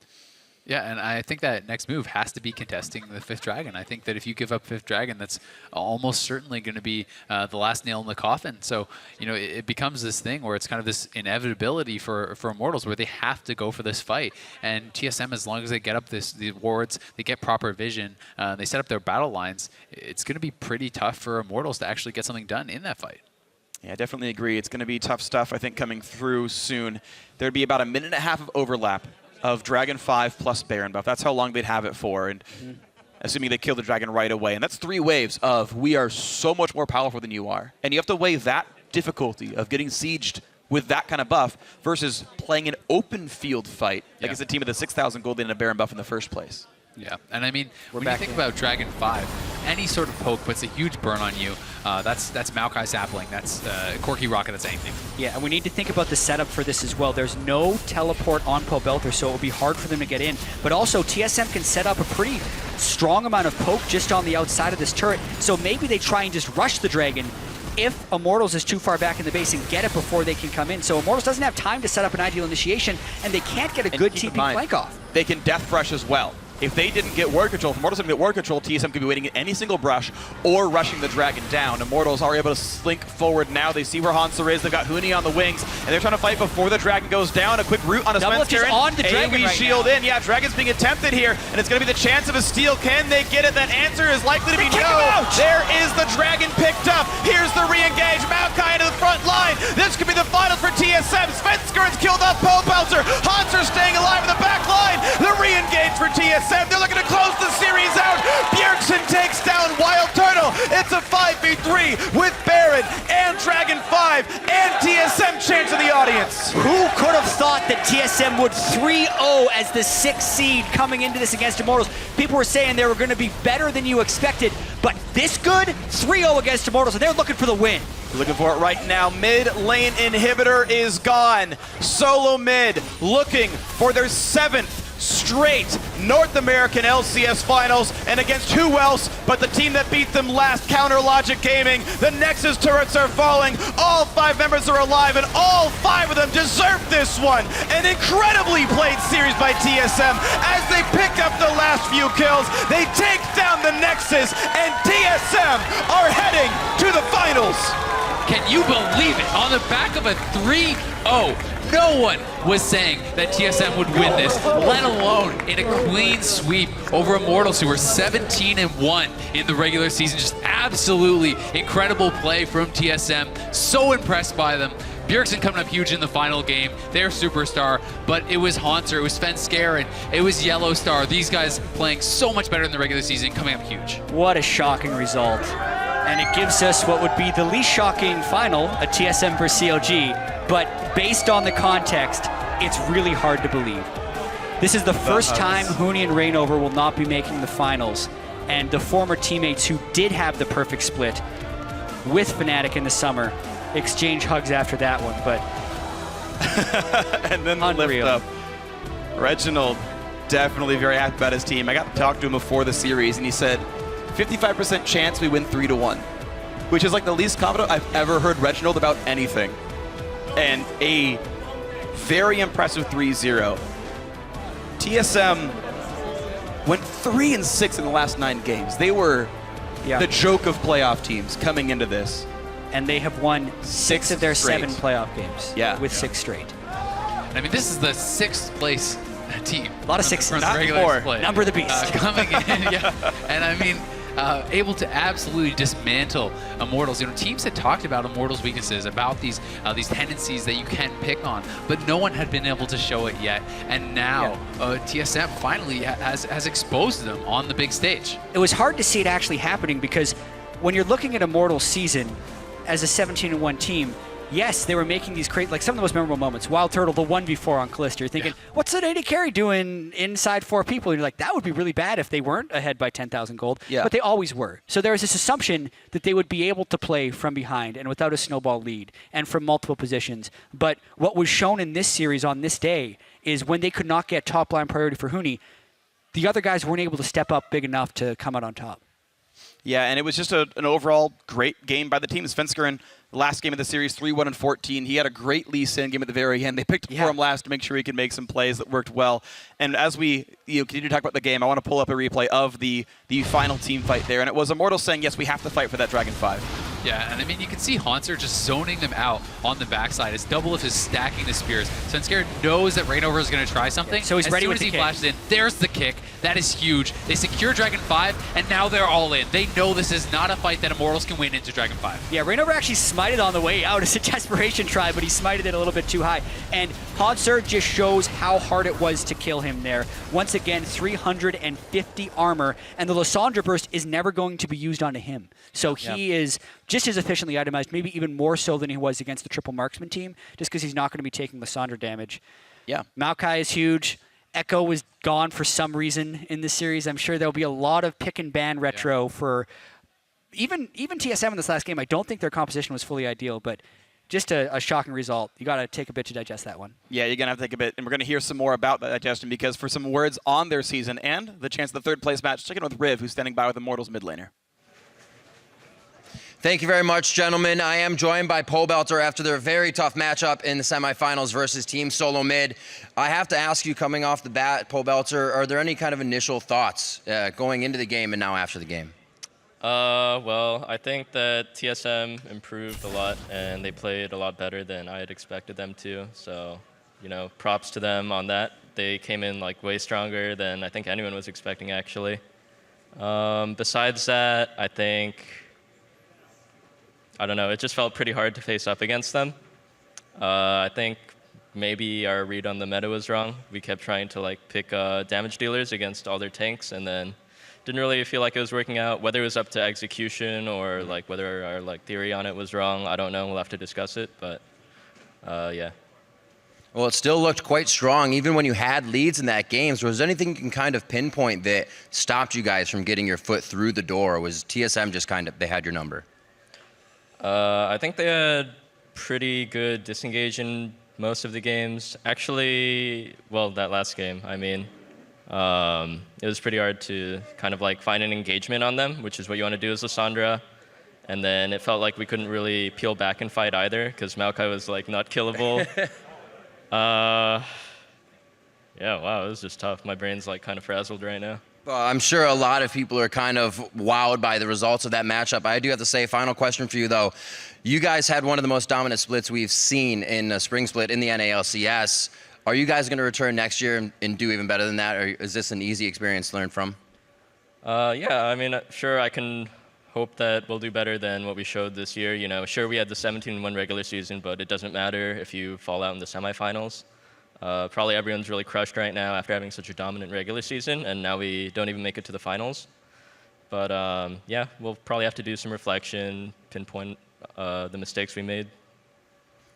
S6: Yeah, and I think that next move has to be contesting the 5th Dragon. I think that if you give up 5th Dragon, that's almost certainly going to be the last nail in the coffin. So, you know, it becomes this thing where it's kind of this inevitability for Immortals where they have to go for this fight. And TSM, as long as they get up the wards, they get proper vision, they set up their battle lines, it's going to be pretty tough for Immortals to actually get something done in that fight.
S5: Yeah, I definitely agree. It's going to be tough stuff, I think, coming through soon. There'd be about a minute and a half of overlap of Dragon 5 plus Baron buff. That's how long they'd have it for, and assuming they kill the Dragon right away. And that's 3 waves of we are so much more powerful than you are. And you have to weigh that difficulty of getting sieged with that kind of buff versus playing an open field fight against a team with a 6,000 gold and a Baron buff in the first place.
S6: Yeah, and I mean, when you think about Dragon 5, any sort of poke puts a huge burn on you. That's Maokai Sapling, that's Corky Rocket, that's anything.
S7: Yeah, and we need to think about the setup for this as well. There's no teleport on Pobelter, so it will be hard for them to get in. But also, TSM can set up a pretty strong amount of poke just on the outside of this turret, so maybe they try and just rush the Dragon if Immortals is too far back in the base and get it before they can come in. So Immortals doesn't have time to set up an ideal initiation, and they can't get a good TP flank off.
S5: They can Death Brush as well. If they didn't get ward control, if Immortals didn't get ward control, TSM could be waiting at any single brush or rushing the Dragon down. Immortals are able to slink forward now. They see where Hanser is. They've got Huni on the wings, and they're trying to fight before the Dragon goes down. A quick root on a Svenskeren.
S7: On the Dragon
S5: AoE
S7: right
S5: shield
S7: now.
S5: in. Yeah, Dragon's being attempted here, and it's going to be the chance of a steal. Can they get it? That answer is likely to be no. There is the Dragon picked up. Here's the re-engage. Maokai into the front line. This could be the finals for TSM. Svenskeren's killed off Pobelter. Hanser staying alive in the back line. The re-engage for TSM. They're looking to close the series out. Bjergsen takes down Wild Turtle. It's a 5v3 with Baron and Dragon 5 and TSM chance in the audience.
S7: Who could have thought that TSM would 3-0 as the 6th seed coming into this against Immortals? People were saying they were going to be better than you expected, but this good? 3-0 against Immortals, and they're looking for the win.
S5: Looking for it right now. Mid lane inhibitor is gone. Solo mid looking for their 7th straight North American LCS finals, and against who else but the team that beat them last, Counter Logic Gaming. The Nexus turrets are falling. All 5 members are alive, and all 5 of them deserve this one. An incredibly played series by TSM as they pick up the last few kills. They take down the Nexus, and TSM are heading to the finals.
S6: Can you believe it? On the back of a 3-0. No one was saying that TSM would win this, let alone in a clean sweep over Immortals, who were 17-1 in the regular season. Just absolutely incredible play from TSM. So impressed by them. Bjergsen coming up huge in the final game, their superstar, but it was Hanser, it was Svenskeren, it was Yellowstar. These guys playing so much better in the regular season, coming up huge.
S7: What a shocking result. And it gives us what would be the least shocking final, a TSM versus CLG, but based on the context, it's really hard to believe. This is the first time Huni and Reignover will not be making the finals, and the former teammates who did have the perfect split with Fnatic in the summer exchange hugs after that one, but
S5: and then the lift up. Reginald definitely very happy about his team. I got to talk to him before the series, and he said 55% chance we win 3-1, which is like the least confident I've ever heard Reginald about anything. And a very impressive 3-0. TSM went 3-6 in the last 9 games. They were the joke of playoff teams coming into this.
S7: And they have won 6 of their
S5: straight.
S7: 7 playoff games with 6 straight.
S6: I mean, this is the 6th place team.
S7: A lot of 6s.
S6: From the
S5: Not
S6: regular
S5: 4.
S6: split.
S7: Number the beast.
S6: Coming in, and I mean, able to absolutely dismantle Immortals. You know, teams had talked about Immortals' weaknesses, about these tendencies that you can pick on, but no one had been able to show it yet. And now TSM finally has exposed them on the big stage.
S7: It was hard to see it actually happening because when you're looking at Immortals' season as a 17-1 team, yes, they were making these like some of the most memorable moments. Wild Turtle, the 1v4 on Callisto. You're thinking, what's an AD carry doing inside 4 people? And you're like, that would be really bad if they weren't ahead by 10,000 gold.
S5: Yeah.
S7: But they always were. So there was this assumption that they would be able to play from behind and without a snowball lead and from multiple positions. But what was shown in this series on this day is when they could not get top line priority for Huni, the other guys weren't able to step up big enough to come out on top.
S5: Yeah, and it was just an overall great game by the team. Svenskeren in the last game of the series, 3-1-14. He had a great Lee Sin game at the very end. They picked for him last to make sure he could make some plays that worked well. And as we continue to talk about the game, I want to pull up a replay of the final team fight there. And it was Immortals saying, yes, we have to fight for that Dragon 5.
S6: Yeah, and I mean, you can see Haunter just zoning them out on the backside. As Doublelift is stacking the spears. Svenskeren knows that Rainover is going to try something.
S7: So he's ready with the kick.
S6: As soon as he flashes in, there's the kick. That is huge. They secure Dragon 5, and now they're all in. They know this is not a fight that Immortals can win into Dragon 5.
S7: Yeah, Rainover actually smited on the way out as a desperation try, but he smited it a little bit too high. And Haunter just shows how hard it was to kill him there. Once again, 350 armor, and the Lysandra burst is never going to be used onto him. So he is just as efficiently itemized, maybe even more so than he was against the triple marksman team, just because he's not going to be taking Lysandra damage.
S5: Yeah.
S7: Maokai is huge. Echo was gone for some reason in this series. I'm sure there'll be a lot of pick and ban retro for even TSM in this last game. I don't think their composition was fully ideal, but just a shocking result. You got to take a bit to digest that one.
S5: Yeah, you're going to have to take a bit, and we're going to hear some more about that digestion, because for some words on their season and the chance of the third place match, check in with Riv, who's standing by with Immortals mid laner.
S8: Thank you very much, gentlemen. I am joined by Pobelter after their very tough matchup in the semifinals versus Team Solo Mid. I have to ask you, coming off the bat, Pobelter, are there any kind of initial thoughts going into the game and now after the game?
S9: Well, I think that TSM improved a lot, and they played a lot better than I had expected them to. So, props to them on that. They came in like way stronger than I think anyone was expecting, actually. Besides that, I don't know, it just felt pretty hard to face up against them. I think maybe our read on the meta was wrong. We kept trying to pick damage dealers against all their tanks, and then didn't really feel like it was working out. Whether it was up to execution or whether our theory on it was wrong, I don't know. We'll have to discuss it, but yeah.
S8: Well, it still looked quite strong, even when you had leads in that game. So was there anything you can kind of pinpoint that stopped you guys from getting your foot through the door? Or was TSM just they had your number?
S9: I think they had pretty good disengage in most of the games. Actually, well, that last game, it was pretty hard to kind of find an engagement on them, which is what you want to do as Lysandra. And then it felt like we couldn't really peel back and fight either, because Maokai was not killable. Yeah, wow, it was just tough. My brain's kind of frazzled right now.
S8: Well, I'm sure a lot of people are kind of wowed by the results of that matchup. I do have to say, final question for you, though. You guys had one of the most dominant splits we've seen in a spring split in the NALCS. Are you guys going to return next year and do even better than that, or is this an easy experience to learn from?
S9: Yeah, sure, I can hope that we'll do better than what we showed this year. Sure, we had the 17-1 regular season, but it doesn't matter if you fall out in the semifinals. Probably everyone's really crushed right now after having such a dominant regular season, and now we don't even make it to the finals. But yeah, we'll probably have to do some reflection, pinpoint the mistakes we made.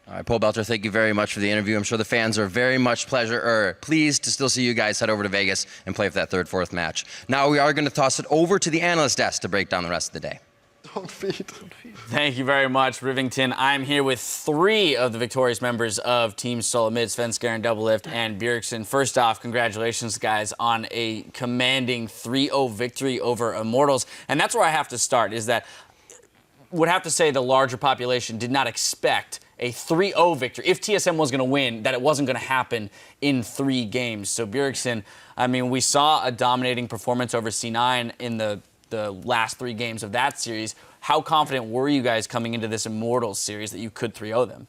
S8: All right, Pobelter, thank you very much for the interview. I'm sure the fans are very much pleased to still see you guys head over to Vegas and play for that third, fourth match. Now we are going to toss it over to the analyst desk to break down the rest of the day.
S1: Don't feed. Thank you very much, Rivington. I'm here with 3 of the victorious members of Team Solo Mid, Svenskeren, Doublelift, and Bjergsen. First off, congratulations, guys, on a commanding 3-0 victory over Immortals. And that's where I have to start, is that would have to say the larger population did not expect a 3-0 victory. If TSM was going to win, that it wasn't going to happen in 3 games. So Bjergsen, we saw a dominating performance over C9 in the last 3 games of that series. How confident were you guys coming into this Immortals series that you could 3-0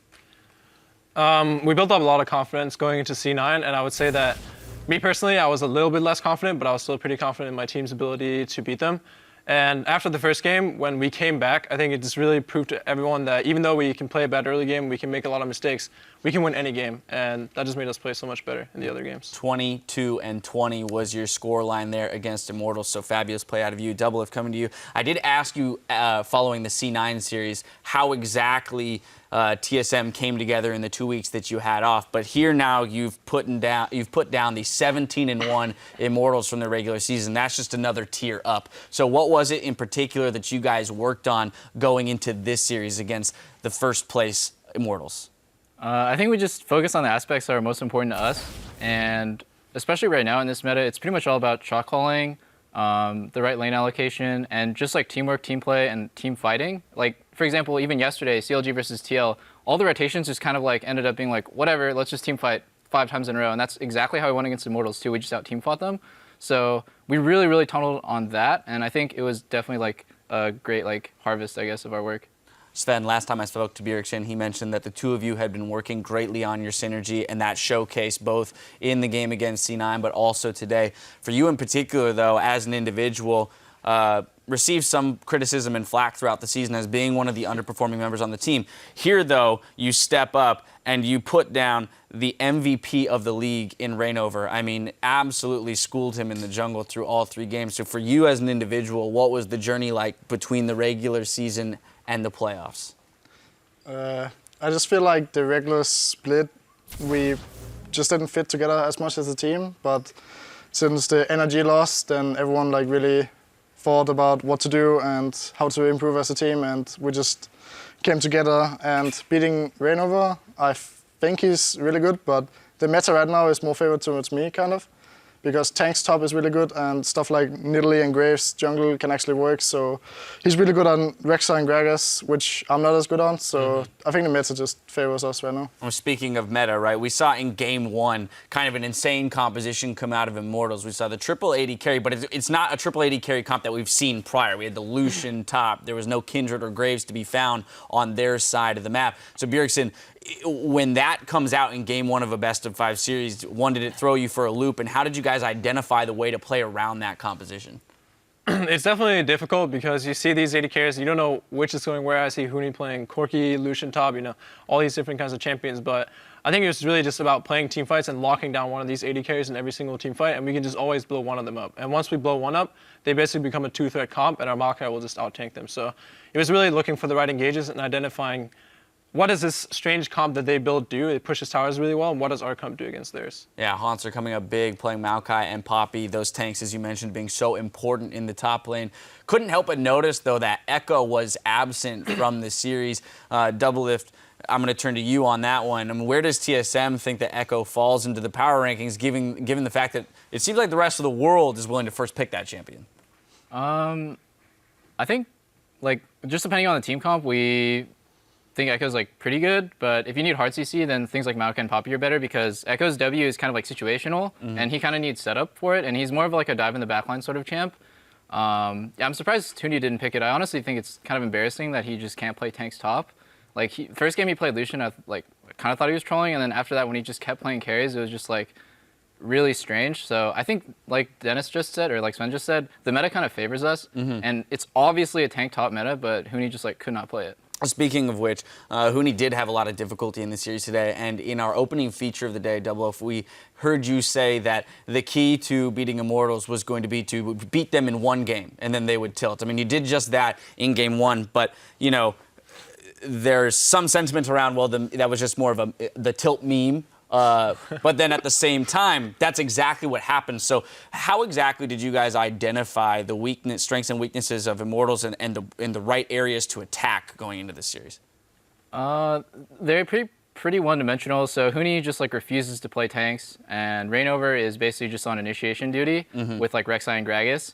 S1: them?
S10: We built up a lot of confidence going into C9, and I would say that me personally, I was a little bit less confident, but I was still pretty confident in my team's ability to beat them. And after the first game, when we came back, I think it just really proved to everyone that even though we can play a bad early game, we can make a lot of mistakes, we can win any game. And that just made us play so much better in the other games.
S1: 22-20 was your score line there against Immortals, so fabulous play out of you. Doublelift, coming to you. I did ask you, following the C9 series, how exactly TSM came together in the 2 weeks that you had off, but here now you've put down the 17-1 Immortals from the regular season. That's just another tier up. So what was it in particular that you guys worked on going into this series against the first place Immortals?
S11: I think we just focus on the aspects that are most important to us, and especially right now in this meta, it's pretty much all about shot calling, the right lane allocation, and just like teamwork, team play, and team fighting. Like, for example, even yesterday, CLG versus TL, all the rotations just kind of like ended up being like, whatever, let's just team fight 5 times in a row. And that's exactly how we went against Immortals too. We just out team fought them. So we really, really tunneled on that. And I think it was definitely like a great like harvest, I guess, of our work.
S1: Sven, last time I spoke to Bjergsen, he mentioned that the two of you had been working greatly on your synergy, and that showcased both in the game against C9, but also today. For you in particular, though, as an individual, received some criticism and flack throughout the season as being one of the underperforming members on the team. Here, though, you step up and you put down the MVP of the league in Reignover. I mean, absolutely schooled him in the jungle through all 3 games. So for you as an individual, what was the journey like between the regular season and the playoffs?
S12: I just feel like the regular split, we just didn't fit together as much as a team. But since the energy lost, then everyone like really thought about what to do and how to improve as a team, and we just came together. And beating Reignover, I think he's really good, but the meta right now is more favored towards me, kind of, because Tank's top is really good, and stuff like Nidalee and Graves jungle can actually work. So he's really good on Rek'Sai and Gragas, which I'm not as good on. So I think the meta just favors us right now.
S1: Well, speaking of meta, right, we saw in Game 1 kind of an insane composition come out of Immortals. We saw the triple AD carry, but it's not a triple AD carry comp that we've seen prior. We had the Lucian top. There was no Kindred or Graves to be found on their side of the map. So Bjergsen, when that comes out in Game 1 of a best-of-5 series, one, did it throw you for a loop, and how did you guys identify the way to play around that composition?
S10: It's definitely difficult because you see these AD carries, you don't know which is going where. I see Huni playing Corki, Lucian top, you know, all these different kinds of champions. But I think it was really just about playing team fights and locking down one of these AD carries in every single team fight, and we can just always blow one of them up. And once we blow one up, they basically become a 2-threat comp, and our Maokai will just out-tank them. So it was really looking for the right engages and identifying what does this strange comp that they build do? It pushes towers really well, and what does our comp do against theirs?
S1: Yeah, Haunts are coming up big, playing Maokai and Poppy. Those tanks, as you mentioned, being so important in the top lane. Couldn't help but notice, though, that Echo was absent from the series. Doublelift, I'm going to turn to you on that one. I mean, where does TSM think that Echo falls into the power rankings, given the fact that it seems like the rest of the world is willing to first pick that champion?
S11: I think, like, just depending on the team comp, we think Echo's like pretty good, but if you need hard CC, then things like Maokai and Poppy are better, because Echo's W is kind of like situational, and he kind of needs setup for it, and he's more of like a dive in the backline sort of champ. Yeah, I'm surprised Tuni didn't pick it. I honestly think it's kind of embarrassing that he just can't play tanks top. Like, first game he played Lucian, I kind of thought he was trolling, and then after that, when he just kept playing carries, it was just like really strange. So I think, like Dennis just said, or like Sven just said, the meta kind of favors us, and it's obviously a tank top meta, but Huni just like could not play it.
S1: Speaking of which, Huni did have a lot of difficulty in the series today, and in our opening feature of the day, Double F, we heard you say that the key to beating Immortals was going to be to beat them in one game, and then they would tilt. I mean, you did just that in Game 1, but, you know, there's some sentiment around, well, that was just more of the tilt meme. But then at the same time, that's exactly what happened. So how exactly did you guys identify the strengths and weaknesses of Immortals and the right areas to attack going into this series?
S11: They're pretty one-dimensional. So Huni just like refuses to play tanks, and Reignover is basically just on initiation duty with like Rek'Sai and Gragas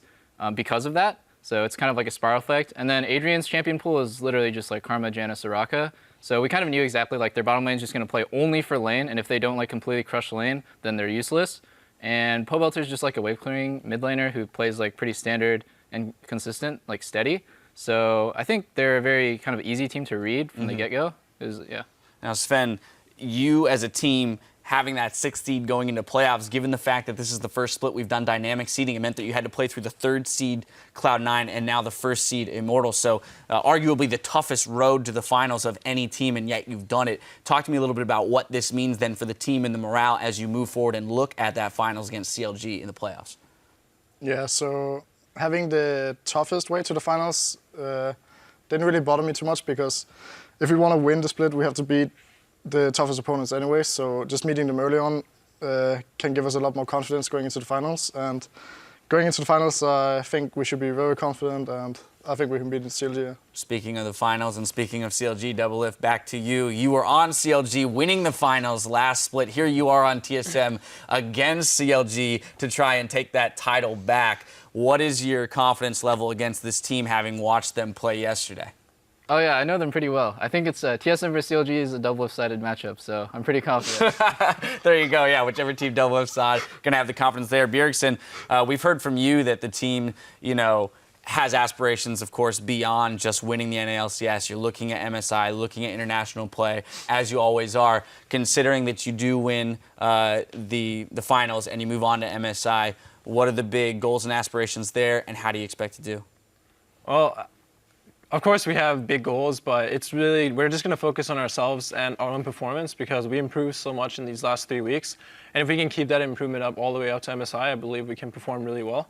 S11: because of that. So it's kind of like a spiral effect. And then Adrian's champion pool is literally just like Karma, Janna, Soraka. So we kind of knew exactly like their bottom lane is just going to play only for lane, and if they don't like completely crush lane, then they're useless. And Pobelter's just like a wave clearing mid laner who plays like pretty standard and consistent, like steady. So I think they're a very kind of easy team to read from the get-go. Yeah.
S1: Now, Sven, you as a team having that 6th seed going into playoffs, given the fact that this is the first split we've done dynamic seeding, it meant that you had to play through the 3rd seed Cloud9 and now the 1st seed Immortals. So arguably the toughest road to the finals of any team, and yet you've done it. Talk to me a little bit about what this means then for the team and the morale as you move forward and look at that finals against CLG in the playoffs.
S12: Yeah, so having the toughest way to the finals didn't really bother me too much, because if we want to win the split, we have to beat the toughest opponents anyway, so just meeting them early on can give us a lot more confidence going into the finals. And going into the finals, I think we should be very confident, and I think we can beat CLG.
S1: Speaking of the finals and speaking of CLG, Doublelift, back to you. You were on CLG winning the finals last split. Here you are on TSM against CLG to try and take that title back. What is your confidence level against this team, having watched them play yesterday?
S11: Oh yeah, I know them pretty well. I think it's TSM versus CLG is a double-sided matchup, so I'm pretty confident.
S1: There you go. Yeah, whichever team double side, gonna have the confidence there. Bjergsen, we've heard from you that the team, has aspirations, of course, beyond just winning the NALCS. You're looking at MSI, looking at international play, as you always are. Considering that you do win the finals and you move on to MSI, what are the big goals and aspirations there, and how do you expect to do?
S10: Well, of course, we have big goals, but we're just going to focus on ourselves and our own performance because we improved so much in these last 3 weeks. And if we can keep that improvement up all the way up to MSI, I believe we can perform really well.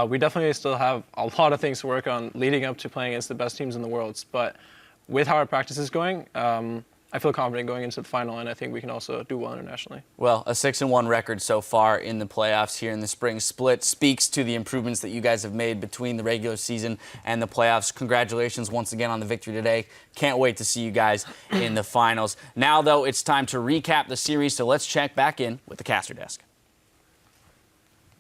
S10: We definitely still have a lot of things to work on leading up to playing against the best teams in the world. But with how our practice is going, I feel confident going into the final, and I think we can also do well internationally.
S1: Well, a 6-1 record so far in the playoffs here in the spring split speaks to the improvements that you guys have made between the regular season and the playoffs. Congratulations once again on the victory today. Can't wait to see you guys in the finals. Now, though, it's time to recap the series, so let's check back in with the caster desk.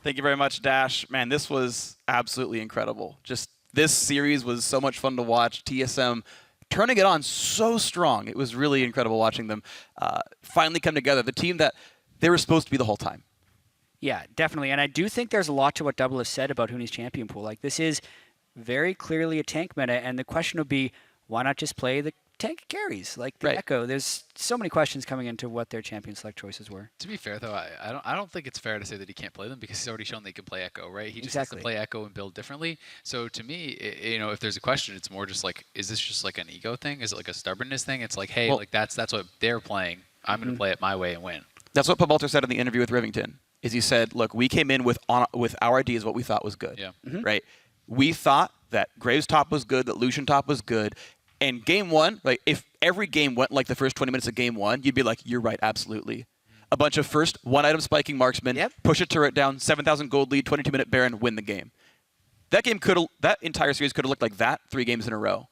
S5: Thank you very much, Dash. Man, this was absolutely incredible. Just this series was so much fun to watch. TSM turning it on so strong. It was really incredible watching them finally come together. The team that they were supposed to be the whole time.
S7: Yeah, definitely. And I do think there's a lot to what Double has said about Huni's champion pool. Like, this is very clearly a tank meta, and the question would be, why not just play the tank carries like the Echo? There's so many questions coming into what their champion select choices were.
S6: To be fair, though, I don't think it's fair to say that he can't play them because he's already shown that he can play Echo, right? He just has to play Echo and build differently. So to me, if there's a question, it's more just like, is this just like an ego thing? Is it like a stubbornness thing? It's like, hey, like that's what they're playing. I'm going to play it my way and win.
S5: That's what Pabalter said in the interview with Rivington. Is he said, look, we came in with our ideas, what we thought was good. Yeah. Right? We thought that Graves top was good, that Lucian top was good. And game one, like if every game went like the first 20 minutes of game one, you'd be like, you're right, absolutely. A bunch of first one-item spiking marksmen, push a turret down, 7,000 gold lead, 22-minute Baron, win the game. That entire series could have looked like that 3 games in a row.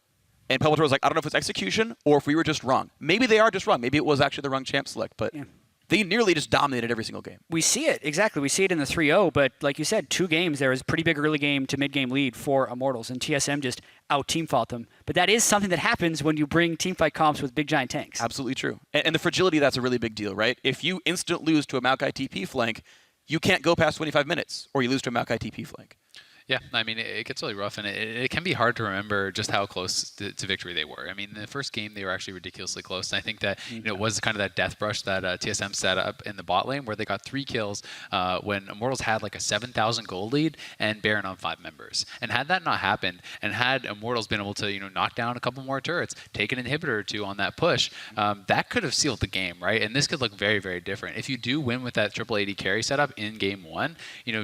S5: And Pabalter was like, I don't know if it's execution or if we were just wrong. Maybe they are just wrong. Maybe it was actually the wrong champ select, but they nearly just dominated every single game.
S7: We see it, exactly. We see it in the 3-0, but like you said, 2 games, there was a pretty big early game to mid-game lead for Immortals, and TSM just out-teamfought them. But that is something that happens when you bring teamfight comps with big giant tanks.
S5: Absolutely true. And the fragility, that's a really big deal, right? If you instant lose to a Maokai TP flank, you can't go past 25 minutes, or you lose to a Maokai TP flank.
S6: Yeah, I mean, it gets really rough, and it can be hard to remember just how close to victory they were. I mean, in the first game, they were actually ridiculously close, and I think that it was kind of that death brush that TSM set up in the bot lane, where they got 3 kills when Immortals had like a 7,000 gold lead and Baron on 5 members. And had that not happened, and had Immortals been able to knock down a couple more turrets, take an inhibitor or 2 on that push, that could have sealed the game, right? And this could look very, very different. If you do win with that triple AD carry setup in game 1,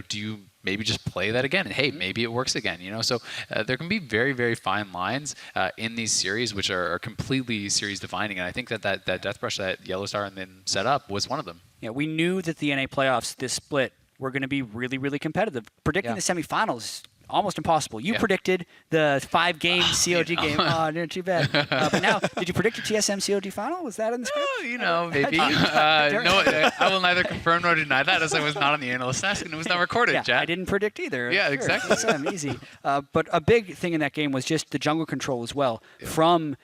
S6: do you maybe just play that again, and hey, maybe it works again, So there can be very, very fine lines in these series, which are completely series defining. And I think that death brush that Yellowstar and then set up was one of them.
S7: Yeah, we knew that the NA playoffs, this split, were going to be really, really competitive. Predicting the semifinals, almost impossible. You predicted the 5-game COG game. Oh, too bad. But now, did you predict a TSM COG final? Was that in the script?
S6: Maybe. No, I will neither confirm nor deny that, as I was not on the analyst desk and it was not recorded, Jack.
S7: I didn't predict either.
S6: Yeah, exactly.
S7: TSM, easy. But a big thing in that game was just the jungle control as well from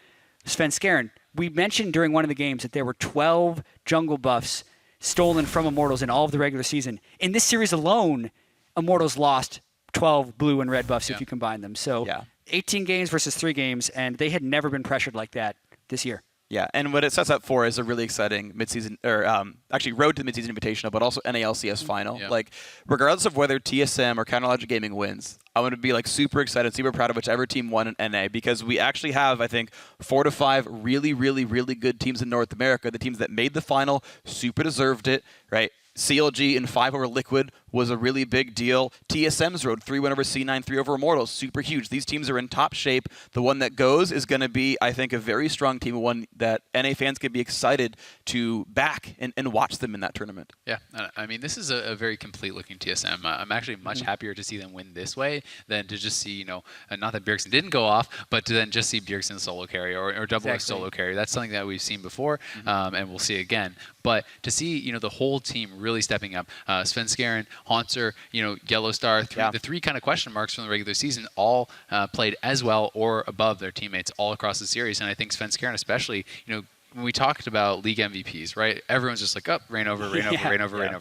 S7: FLICKR. We mentioned during one of the games that there were 12 jungle buffs stolen from Immortals in all of the regular season. In this series alone, Immortals lost 12 blue and red buffs if you combine them. So 18 games versus 3 games, and they had never been pressured like that this year.
S5: Yeah, and what it sets up for is a really exciting midseason, or actually road to the midseason invitational, but also NALCS final. Like, regardless of whether TSM or Counterlogic Gaming wins, I'm going to be like super excited, super proud of whichever team won in NA, because we actually have, I think, 4 to 5 really, really, really good teams in North America. The teams that made the final super deserved it, right? CLG in 5 over Liquid was a really big deal. TSM's road 3-win over C9, 3 over Immortals, super huge. These teams are in top shape. The one that goes is going to be, I think, a very strong team, one that NA fans can be excited to back and watch them in that tournament.
S6: Yeah, I mean, this is a very complete-looking TSM. I'm actually much happier to see them win this way than to just see, not that Bjergsen didn't go off, but to then just see Bjergsen solo carry or double X solo carry. That's something that we've seen before, and we'll see again. But to see, the whole team really stepping up, FLICKR Haunter, Yellow Star, the three kind of question marks from the regular season all played as well or above their teammates all across the series. And I think Svenskeren especially, when we talked about league MVPs, right? Everyone's just like, rain over,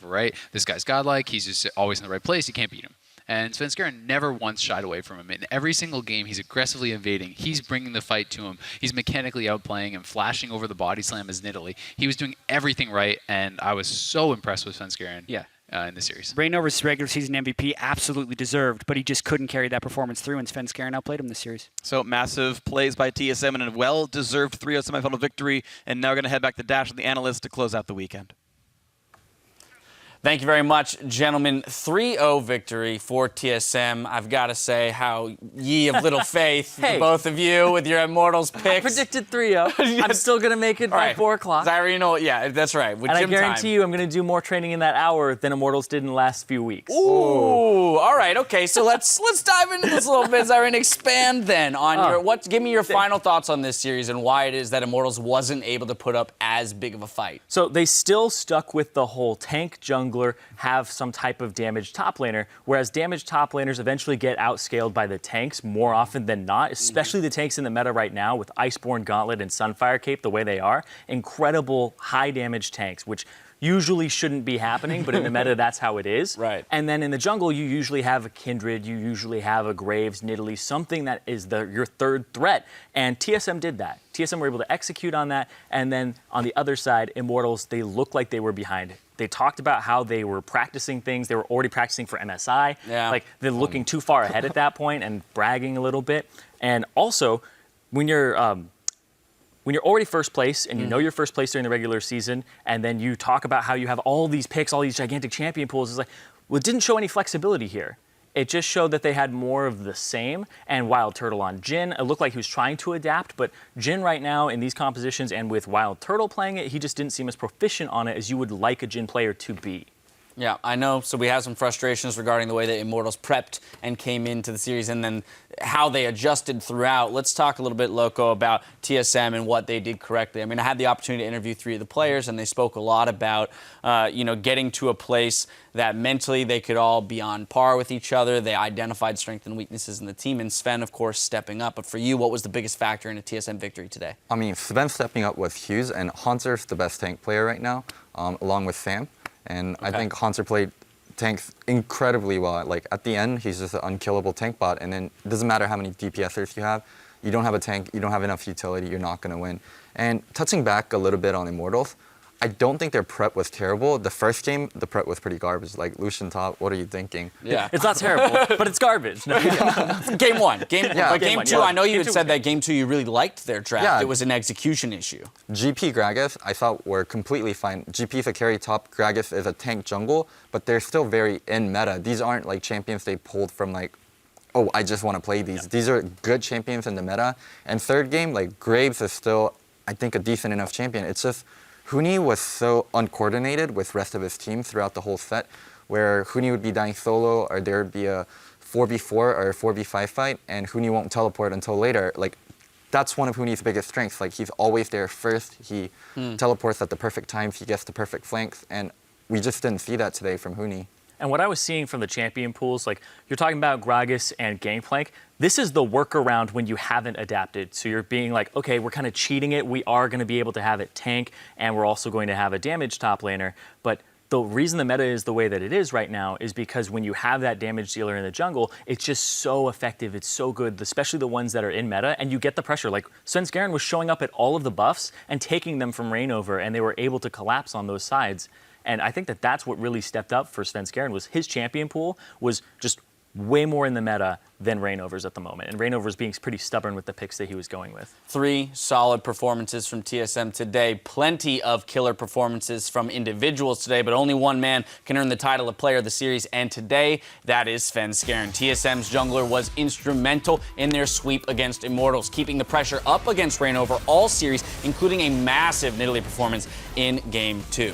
S6: right? This guy's godlike. He's just always in the right place. You can't beat him. And Svenskeren never once shied away from him. In every single game, he's aggressively invading. He's bringing the fight to him. He's mechanically outplaying him, flashing over the body slam as Nidalee. He was doing everything right, and I was so impressed with Svenskeren in the series.
S7: Reignover's regular season MVP absolutely deserved, but he just couldn't carry that performance through, and Svenskeren outplayed him this series.
S5: So massive plays by TSM and a well-deserved 3-0 semifinal victory, and now we're going to head back to Dash and the analysts to close out the weekend.
S1: Thank you very much, gentlemen. 3-0 victory for TSM. I've got to say how ye of little faith, both of you, with your Immortals picks.
S3: I predicted 3-0. I'm still going to make it by 4 o'clock.
S1: Zyrino, yeah, that's right. With
S3: and
S1: gym
S3: I guarantee you I'm going to do more training in that hour than Immortals did in the last few weeks.
S1: Ooh, all right, okay. So let's dive into this a little bit, Zyrino. Expand then on give me your final thoughts on this series and why it is that Immortals wasn't able to put up as big of a fight.
S3: So they still stuck with the whole tank jungler have some type of damaged top laner, whereas damaged top laners eventually get outscaled by the tanks more often than not, especially the tanks in the meta right now with Iceborne Gauntlet and Sunfire Cape the way they are. Incredible high damage tanks, which usually shouldn't be happening, but in the meta, that's how it is.
S1: Right.
S3: And then in the jungle, you usually have a Kindred, you usually have a Graves, Nidalee, something that is your third threat. And TSM did that. TSM were able to execute on that. And then on the other side, Immortals, they looked like they were behind. They talked about how they were practicing things. They were already practicing for MSI.
S1: Yeah.
S3: Like, they're looking too far ahead at that point and bragging a little bit. And also, when you're already first place and you know you're first place during the regular season, and then you talk about how you have all these picks, all these gigantic champion pools, it's like, well, it didn't show any flexibility here. It just showed that they had more of the same. And Wild Turtle on Jhin, it looked like he was trying to adapt, but Jhin right now in these compositions and with Wild Turtle playing it, he just didn't seem as proficient on it as you would like a Jhin player to be.
S1: Yeah, I know. So we have some frustrations regarding the way that Immortals prepped and came into the series and then how they adjusted throughout. Let's talk a little bit, Loco, about TSM and what they did correctly. I mean, I had the opportunity to interview 3 of the players, and they spoke a lot about, getting to a place that mentally they could all be on par with each other. They identified strengths and weaknesses in the team, and Sven, of course, stepping up. But for you, what was the biggest factor in a TSM victory today?
S2: I mean, Sven stepping up was huge, and Haunter's the best tank player right now, along with Sam. And I think Haunter played tanks incredibly well. Like, at the end, he's just an unkillable tank bot, and then it doesn't matter how many DPSers you have a tank, you don't have enough utility, you're not going to win. And touching back a little bit on Immortals, I don't think their prep was terrible. The first game, the prep was pretty garbage. Like, Lucian top, what are you thinking?
S1: Yeah.
S3: It's not terrible, but it's garbage. No.
S1: Game 1. Game 2, I know you had said that game 2 you really liked their draft.
S2: Yeah.
S1: It was an execution issue.
S2: GP Gragas, I thought were completely fine. GP is a carry top, Gragas is a tank jungle, but they're still very in meta. These aren't like champions they pulled from like, oh, I just want to play these. Yeah. These are good champions in the meta. And third game, like, Graves is still, I think, a decent enough champion. It's just Huni was so uncoordinated with the rest of his team throughout the whole set, where Huni would be dying solo, or there would be a 4v4 or a 4v5 fight, and Huni won't teleport until later. Like, that's one of Huni's biggest strengths. Like, he's always there first. He teleports at the perfect times. He gets the perfect flanks, and we just didn't see that today from Huni.
S3: And what I was seeing from the champion pools, like you're talking about Gragas and Gangplank, this is the workaround when you haven't adapted. So you're being like, okay, we're kind of cheating it. We are going to be able to have it tank, and we're also going to have a damage top laner. But the reason the meta is the way that it is right now is because when you have that damage dealer in the jungle, it's just so effective. It's so good, especially the ones that are in meta, and you get the pressure. Like, Svenskeren was showing up at all of the buffs and taking them from Reignover, and they were able to collapse on those sides. And I think that that's what really stepped up for Svenskeren, was his champion pool was just way more in the meta than Reignover's at the moment. And Reignover's being pretty stubborn with the picks that he was going with.
S1: 3 solid performances from TSM today. Plenty of killer performances from individuals today, but only one man can earn the title of Player of the Series. And today, that is Svenskeren. TSM's jungler was instrumental in their sweep against Immortals, keeping the pressure up against Reignover all series, including a massive Nidalee performance in Game 2.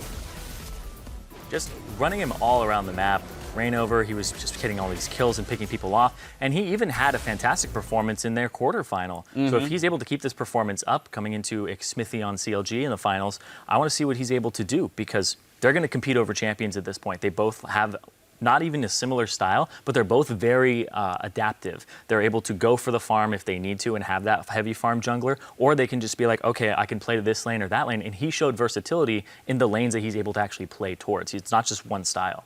S3: Just running him all around the map. Reignover, he was just getting all these kills and picking people off. And he even had a fantastic performance in their quarterfinal. So if he's able to keep this performance up coming into Smithy on CLG in the finals, I want to see what he's able to do, because they're going to compete over champions at this point. They both have not even a similar style, but they're both very adaptive. They're able to go for the farm if they need to and have that heavy farm jungler, or they can just be like, okay, I can play to this lane or that lane. And he showed versatility in the lanes that he's able to actually play towards. It's not just one style.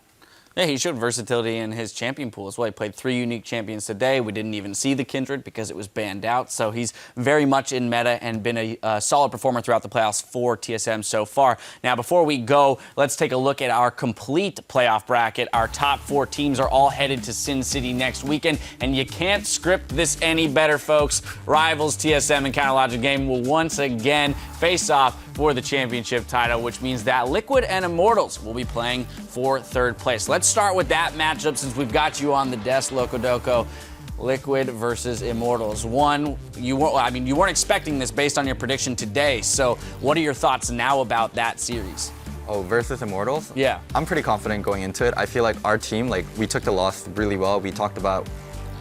S1: Yeah, he showed versatility in his champion pool as well. He played 3 unique champions today. We didn't even see the Kindred because it was banned out. So he's very much in meta and been a solid performer throughout the playoffs for TSM so far. Now, before we go, let's take a look at our complete playoff bracket. Our top 4 teams are all headed to Sin City next weekend, and you can't script this any better, folks. Rivals TSM and Counterlogic Gaming will once again face off for the championship title, which means that Liquid and Immortals will be playing for 3rd place. Let's start with that matchup since we've got you on the desk, Locodoco. Liquid versus Immortals. You weren't expecting this based on your prediction today. So what are your thoughts now about that series?
S2: Oh, versus Immortals?
S1: Yeah.
S2: I'm pretty confident going into it. I feel like our team, we took the loss really well. We talked about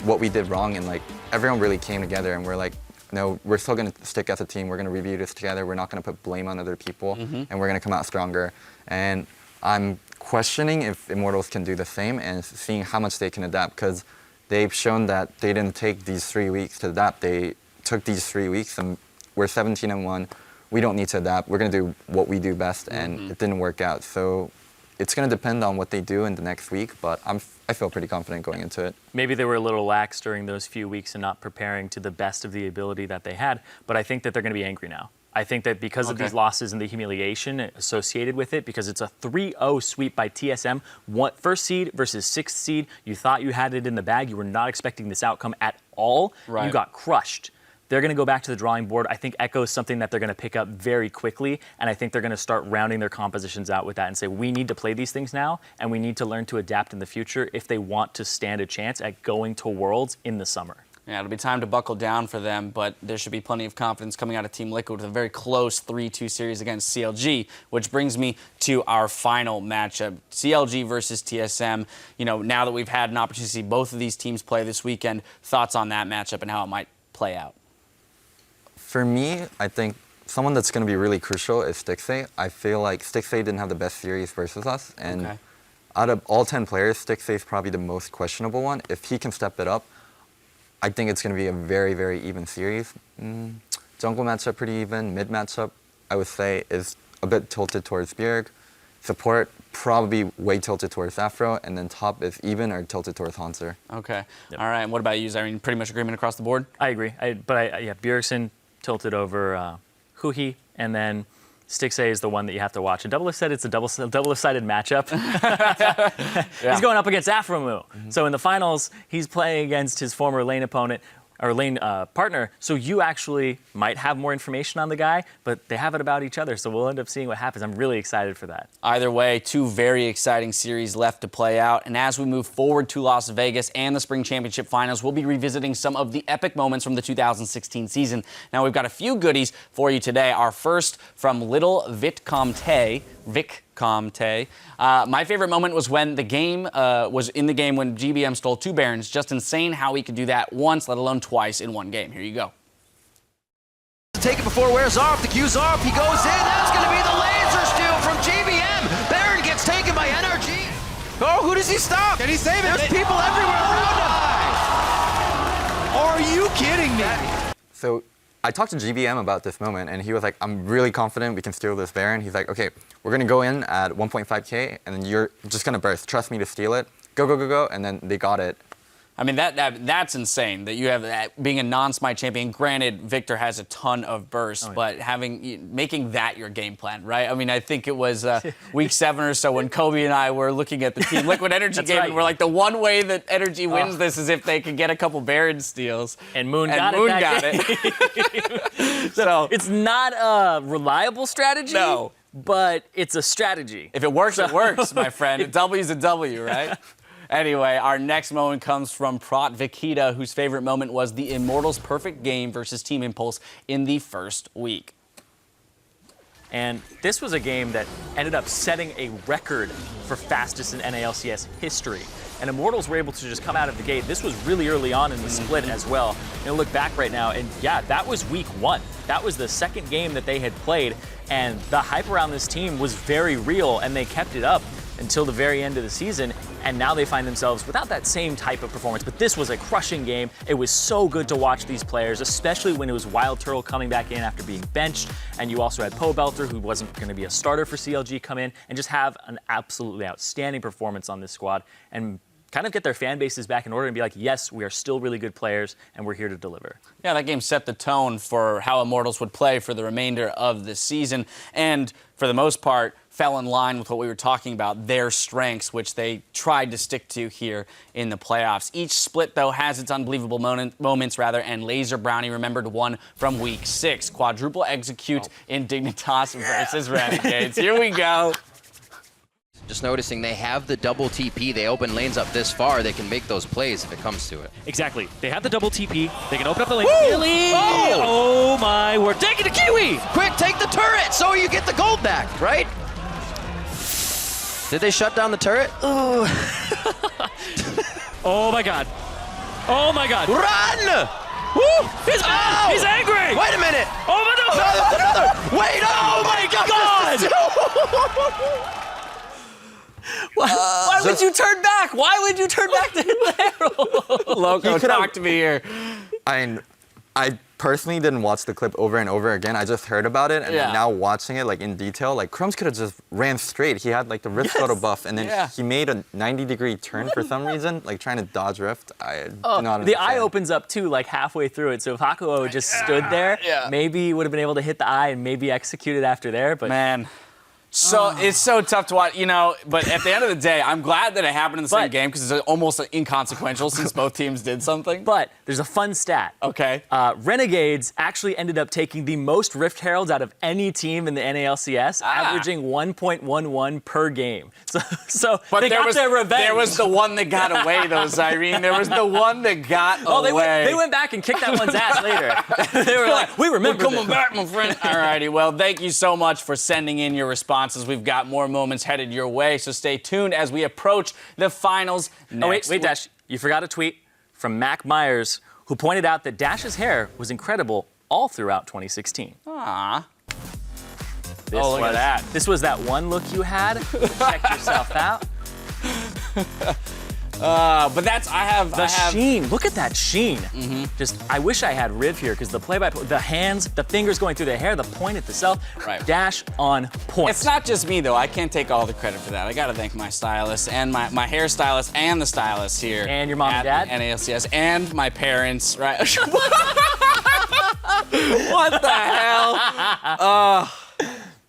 S2: what we did wrong, and everyone really came together, and we're like, no, we're still going to stick as a team. We're going to review this together. We're not going to put blame on other people, and we're going to come out stronger. And I'm questioning if Immortals can do the same and seeing how much they can adapt, because they've shown that they didn't take these 3 weeks to adapt. They took these 3 weeks, and we're 17-1. We don't need to adapt. We're going to do what we do best, and it didn't work out. So it's going to depend on what they do in the next week, but I feel pretty confident going into it.
S3: Maybe they were a little lax during those few weeks and not preparing to the best of the ability that they had, but I think that they're going to be angry now. I think that because of these losses and the humiliation associated with it, because it's a 3-0 sweep by TSM, 1st seed versus 6th seed, you thought you had it in the bag. You were not expecting this outcome at all.
S1: Right.
S3: You got crushed. They're going to go back to the drawing board. I think Echo is something that they're going to pick up very quickly, and I think they're going to start rounding their compositions out with that and say, we need to play these things now, and we need to learn to adapt in the future if they want to stand a chance at going to Worlds in the summer.
S1: Yeah, it'll be time to buckle down for them, but there should be plenty of confidence coming out of Team Liquid with a very close 3-2 series against CLG, which brings me to our final matchup, CLG versus TSM. Now that we've had an opportunity to see both of these teams play this weekend, thoughts on that matchup and how it might play out?
S2: For me, I think someone that's going to be really crucial is Stixxay. I feel like Stixxay didn't have the best series versus us, and out of all 10 players, Stixxay is probably the most questionable one. If he can step it up, I think it's going to be a very, very even series. Jungle matchup pretty even. Mid matchup, I would say, is a bit tilted towards Bjerg. Support, probably way tilted towards Afro, and then top is even or tilted towards Hanser.
S1: Okay. Yep. All right. And what about you, Zyrene? Pretty much agreement across the board?
S3: I agree. Bjergsen tilted over Huhi, and then Stixxay is the one that you have to watch. And Double said it's a double-sided matchup. He's going up against Afromu. So in the finals, he's playing against his former lane opponent, or lane partner, so you actually might have more information on the guy, but they have it about each other, so we'll end up seeing what happens. I'm really excited for that.
S1: Either way, 2 very exciting series left to play out, and as we move forward to Las Vegas and the Spring Championship Finals, we'll be revisiting some of the epic moments from the 2016 season. Now, we've got a few goodies for you today. Our first from Little Vic Comte. My favorite moment was when the game was in the game when GBM stole 2 Barons. Just insane how he could do that once, let alone twice in one game. Here you go.
S8: Take it before it wears off. The Q's off. He goes in. That's going to be the laser steal from GBM. Baron gets taken by NRG. Oh, who does he stop?
S13: Can he save it?
S8: There's people everywhere around him.
S13: Are you kidding me?
S2: So I talked to GBM about this moment, and he was like, I'm really confident we can steal this Baron. He's like, okay, we're going to go in at 1.5K, and then you're just going to burst. Trust me to steal it. Go, go, go, go. And then they got it.
S1: I mean, that's insane that you have that being a non-smite champion. Granted, Victor has a ton of bursts, but making that your game plan, right? I mean, I think it was week 7 or so when Kobe and I were looking at the Team Liquid Energy game, and we're like, the one way that Energy wins this is if they can get a couple Baron steals.
S3: And Moon got it. So it's not a reliable strategy.
S1: No.
S3: But it's a strategy.
S1: If it works, it works, my friend. A W's a W, right? Anyway, our next moment comes from Prat Vikita, whose favorite moment was the Immortals' perfect game versus Team Impulse in the first week.
S3: And this was a game that ended up setting a record for fastest in NALCS history. And Immortals were able to just come out of the gate. This was really early on in the split as well. And look back right now, and yeah, that was week 1. That was the second game that they had played, and the hype around this team was very real, and they kept it up until the very end of the season. and now they find themselves without that same type of performance. But this was a crushing game. It was so good to watch these players, especially when it was Wild Turtle coming back in after being benched, and you also had Pobelter, who wasn't going to be a starter for CLG, come in and just have an absolutely outstanding performance on this squad and kind of get their fan bases back in order and be like, yes, we are still really good players and we're here to deliver.
S1: Yeah, that game set the tone for how Immortals would play for the remainder of the season, and for the most part fell in line with what we were talking about, their strengths, which they tried to stick to here in the playoffs. Each split, though, has its unbelievable moments, and Laser Brownie remembered one from Week 6. Quadruple execute in Dignitas versus Renegades. Here we go.
S8: Just noticing they have the double TP. They open lanes up this far. They can make those plays if it comes to it.
S13: Exactly. They have the double TP. They can open up the lane. Oh my word. Take it to Kiwi!
S8: Quick, take the turret so you get the gold back, right? Did they shut down the turret?
S13: Oh my god. Oh my god.
S8: Run!
S13: Woo! He's angry!
S8: Wait a minute!
S13: Oh my god!
S8: No, there's another! Wait! Oh my god!
S1: Why would you turn back? Why would you turn back to hit the arrow? Loco, talk to me here.
S2: I personally didn't watch the clip over and over again. I just heard about it, and now watching it like in detail, like Crumbs could have just ran straight. He had like the Rift Photo buff, and then he made a 90-degree turn for some reason, like trying to dodge Rift. I did not understand.
S3: The eye opens up too, like halfway through it. So if Hakuo just stood there, maybe he would have been able to hit the eye and maybe execute it after there. But
S1: man. So it's so tough to watch, but at the end of the day, I'm glad that it happened in the same game because it's almost inconsequential since both teams did something.
S3: But there's a fun stat.
S1: Okay.
S3: Renegades actually ended up taking the most Rift Heralds out of any team in the NALCS, averaging 1.11 per game. So
S1: but
S3: they got their revenge.
S1: There was the one that got away, though, Zyrene. There was the one that got away.
S3: They went back and kicked that one's ass later. They were like, we remember
S1: We're coming back, my friend. All righty. Well, thank you so much for sending in your responses. We've got more moments headed your way, so stay tuned as we approach the finals next
S3: wait, Dash. You forgot a tweet from Mac Myers, who pointed out that Dash's hair was incredible all throughout 2016.
S1: Aww. Look at that.
S3: This was that one look you had. Check yourself out.
S1: But that's, I have
S3: sheen. Look at that sheen. Just, I wish I had Riv here because the the hands, the fingers going through the hair, the point itself.
S1: Right.
S3: Dash on point.
S1: It's not just me though. I can't take all the credit for that. I got to thank my stylist and my hairstylist and the stylist here.
S3: And your mom and dad.
S1: NALCS and my parents. Right. What the hell?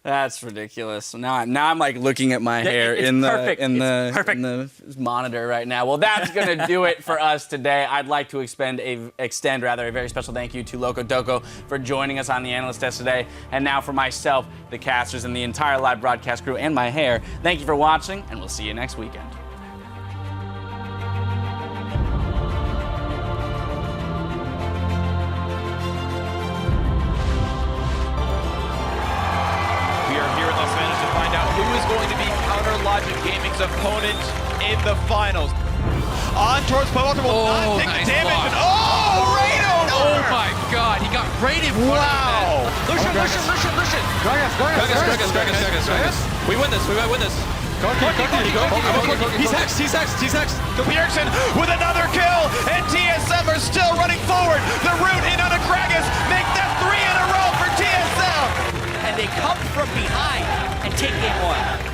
S1: That's ridiculous. Now I'm like looking at my hair in the monitor right now. Well, that's gonna do it for us today. I'd like to extend a very special thank you to Loco Doco for joining us on the analyst test today. And now for myself, the casters, and the entire live broadcast crew, and my hair. Thank you for watching, and we'll see you next weekend.
S5: Logic Gaming's opponent in the finals. On towards Pobelter will not take the damage. And Raino!
S6: Oh my god, he got right in front of him.
S5: Lucian! Gragas. We win this, He's hexed. Bjergsen with another kill, and TSM are still running forward. The root in on a Gragas make that 3 in a row for TSM.
S7: And they come from behind and take game 1.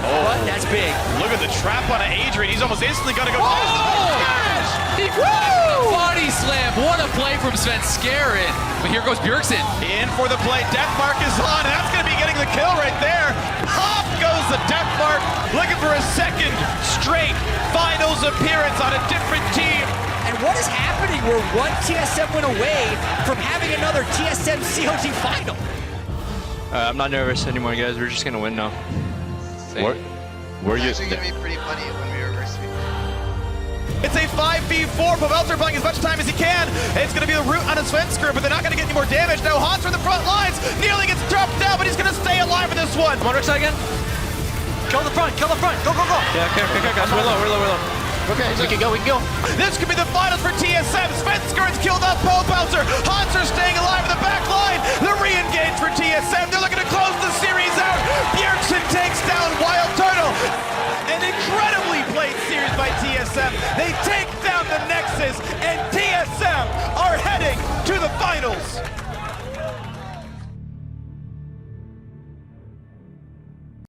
S7: But that's big.
S5: Look at the trap on Adrian. He's almost instantly going to go.
S6: Body slam. What a play from Svenskeren. But here goes Bjergsen.
S5: In for the play. Deathmark is on, and that's going to be getting the kill right there. Pop goes the Deathmark, looking for a second straight finals appearance on a different team.
S7: And what is happening? We're one TSM win away from having another TSM COG final.
S9: I'm not nervous anymore, guys. We're just going to win now.
S14: It's actually going to be pretty funny when we reverse it.
S5: It's a 5v4. Pobelter playing as much time as he can. It's going to be the root on a Svenskeren, but they're not going to get any more damage. Now Hans from the front lines. Nearly gets dropped down, but he's going to stay alive in this one.
S13: Come on, Rixa again. Kill the front. Go,
S5: Yeah, okay, guys. We're low.
S11: Okay, we can go.
S5: This could be the finals for TSM. Svenskeren's killed off Pobelter. Hans are staying alive in the back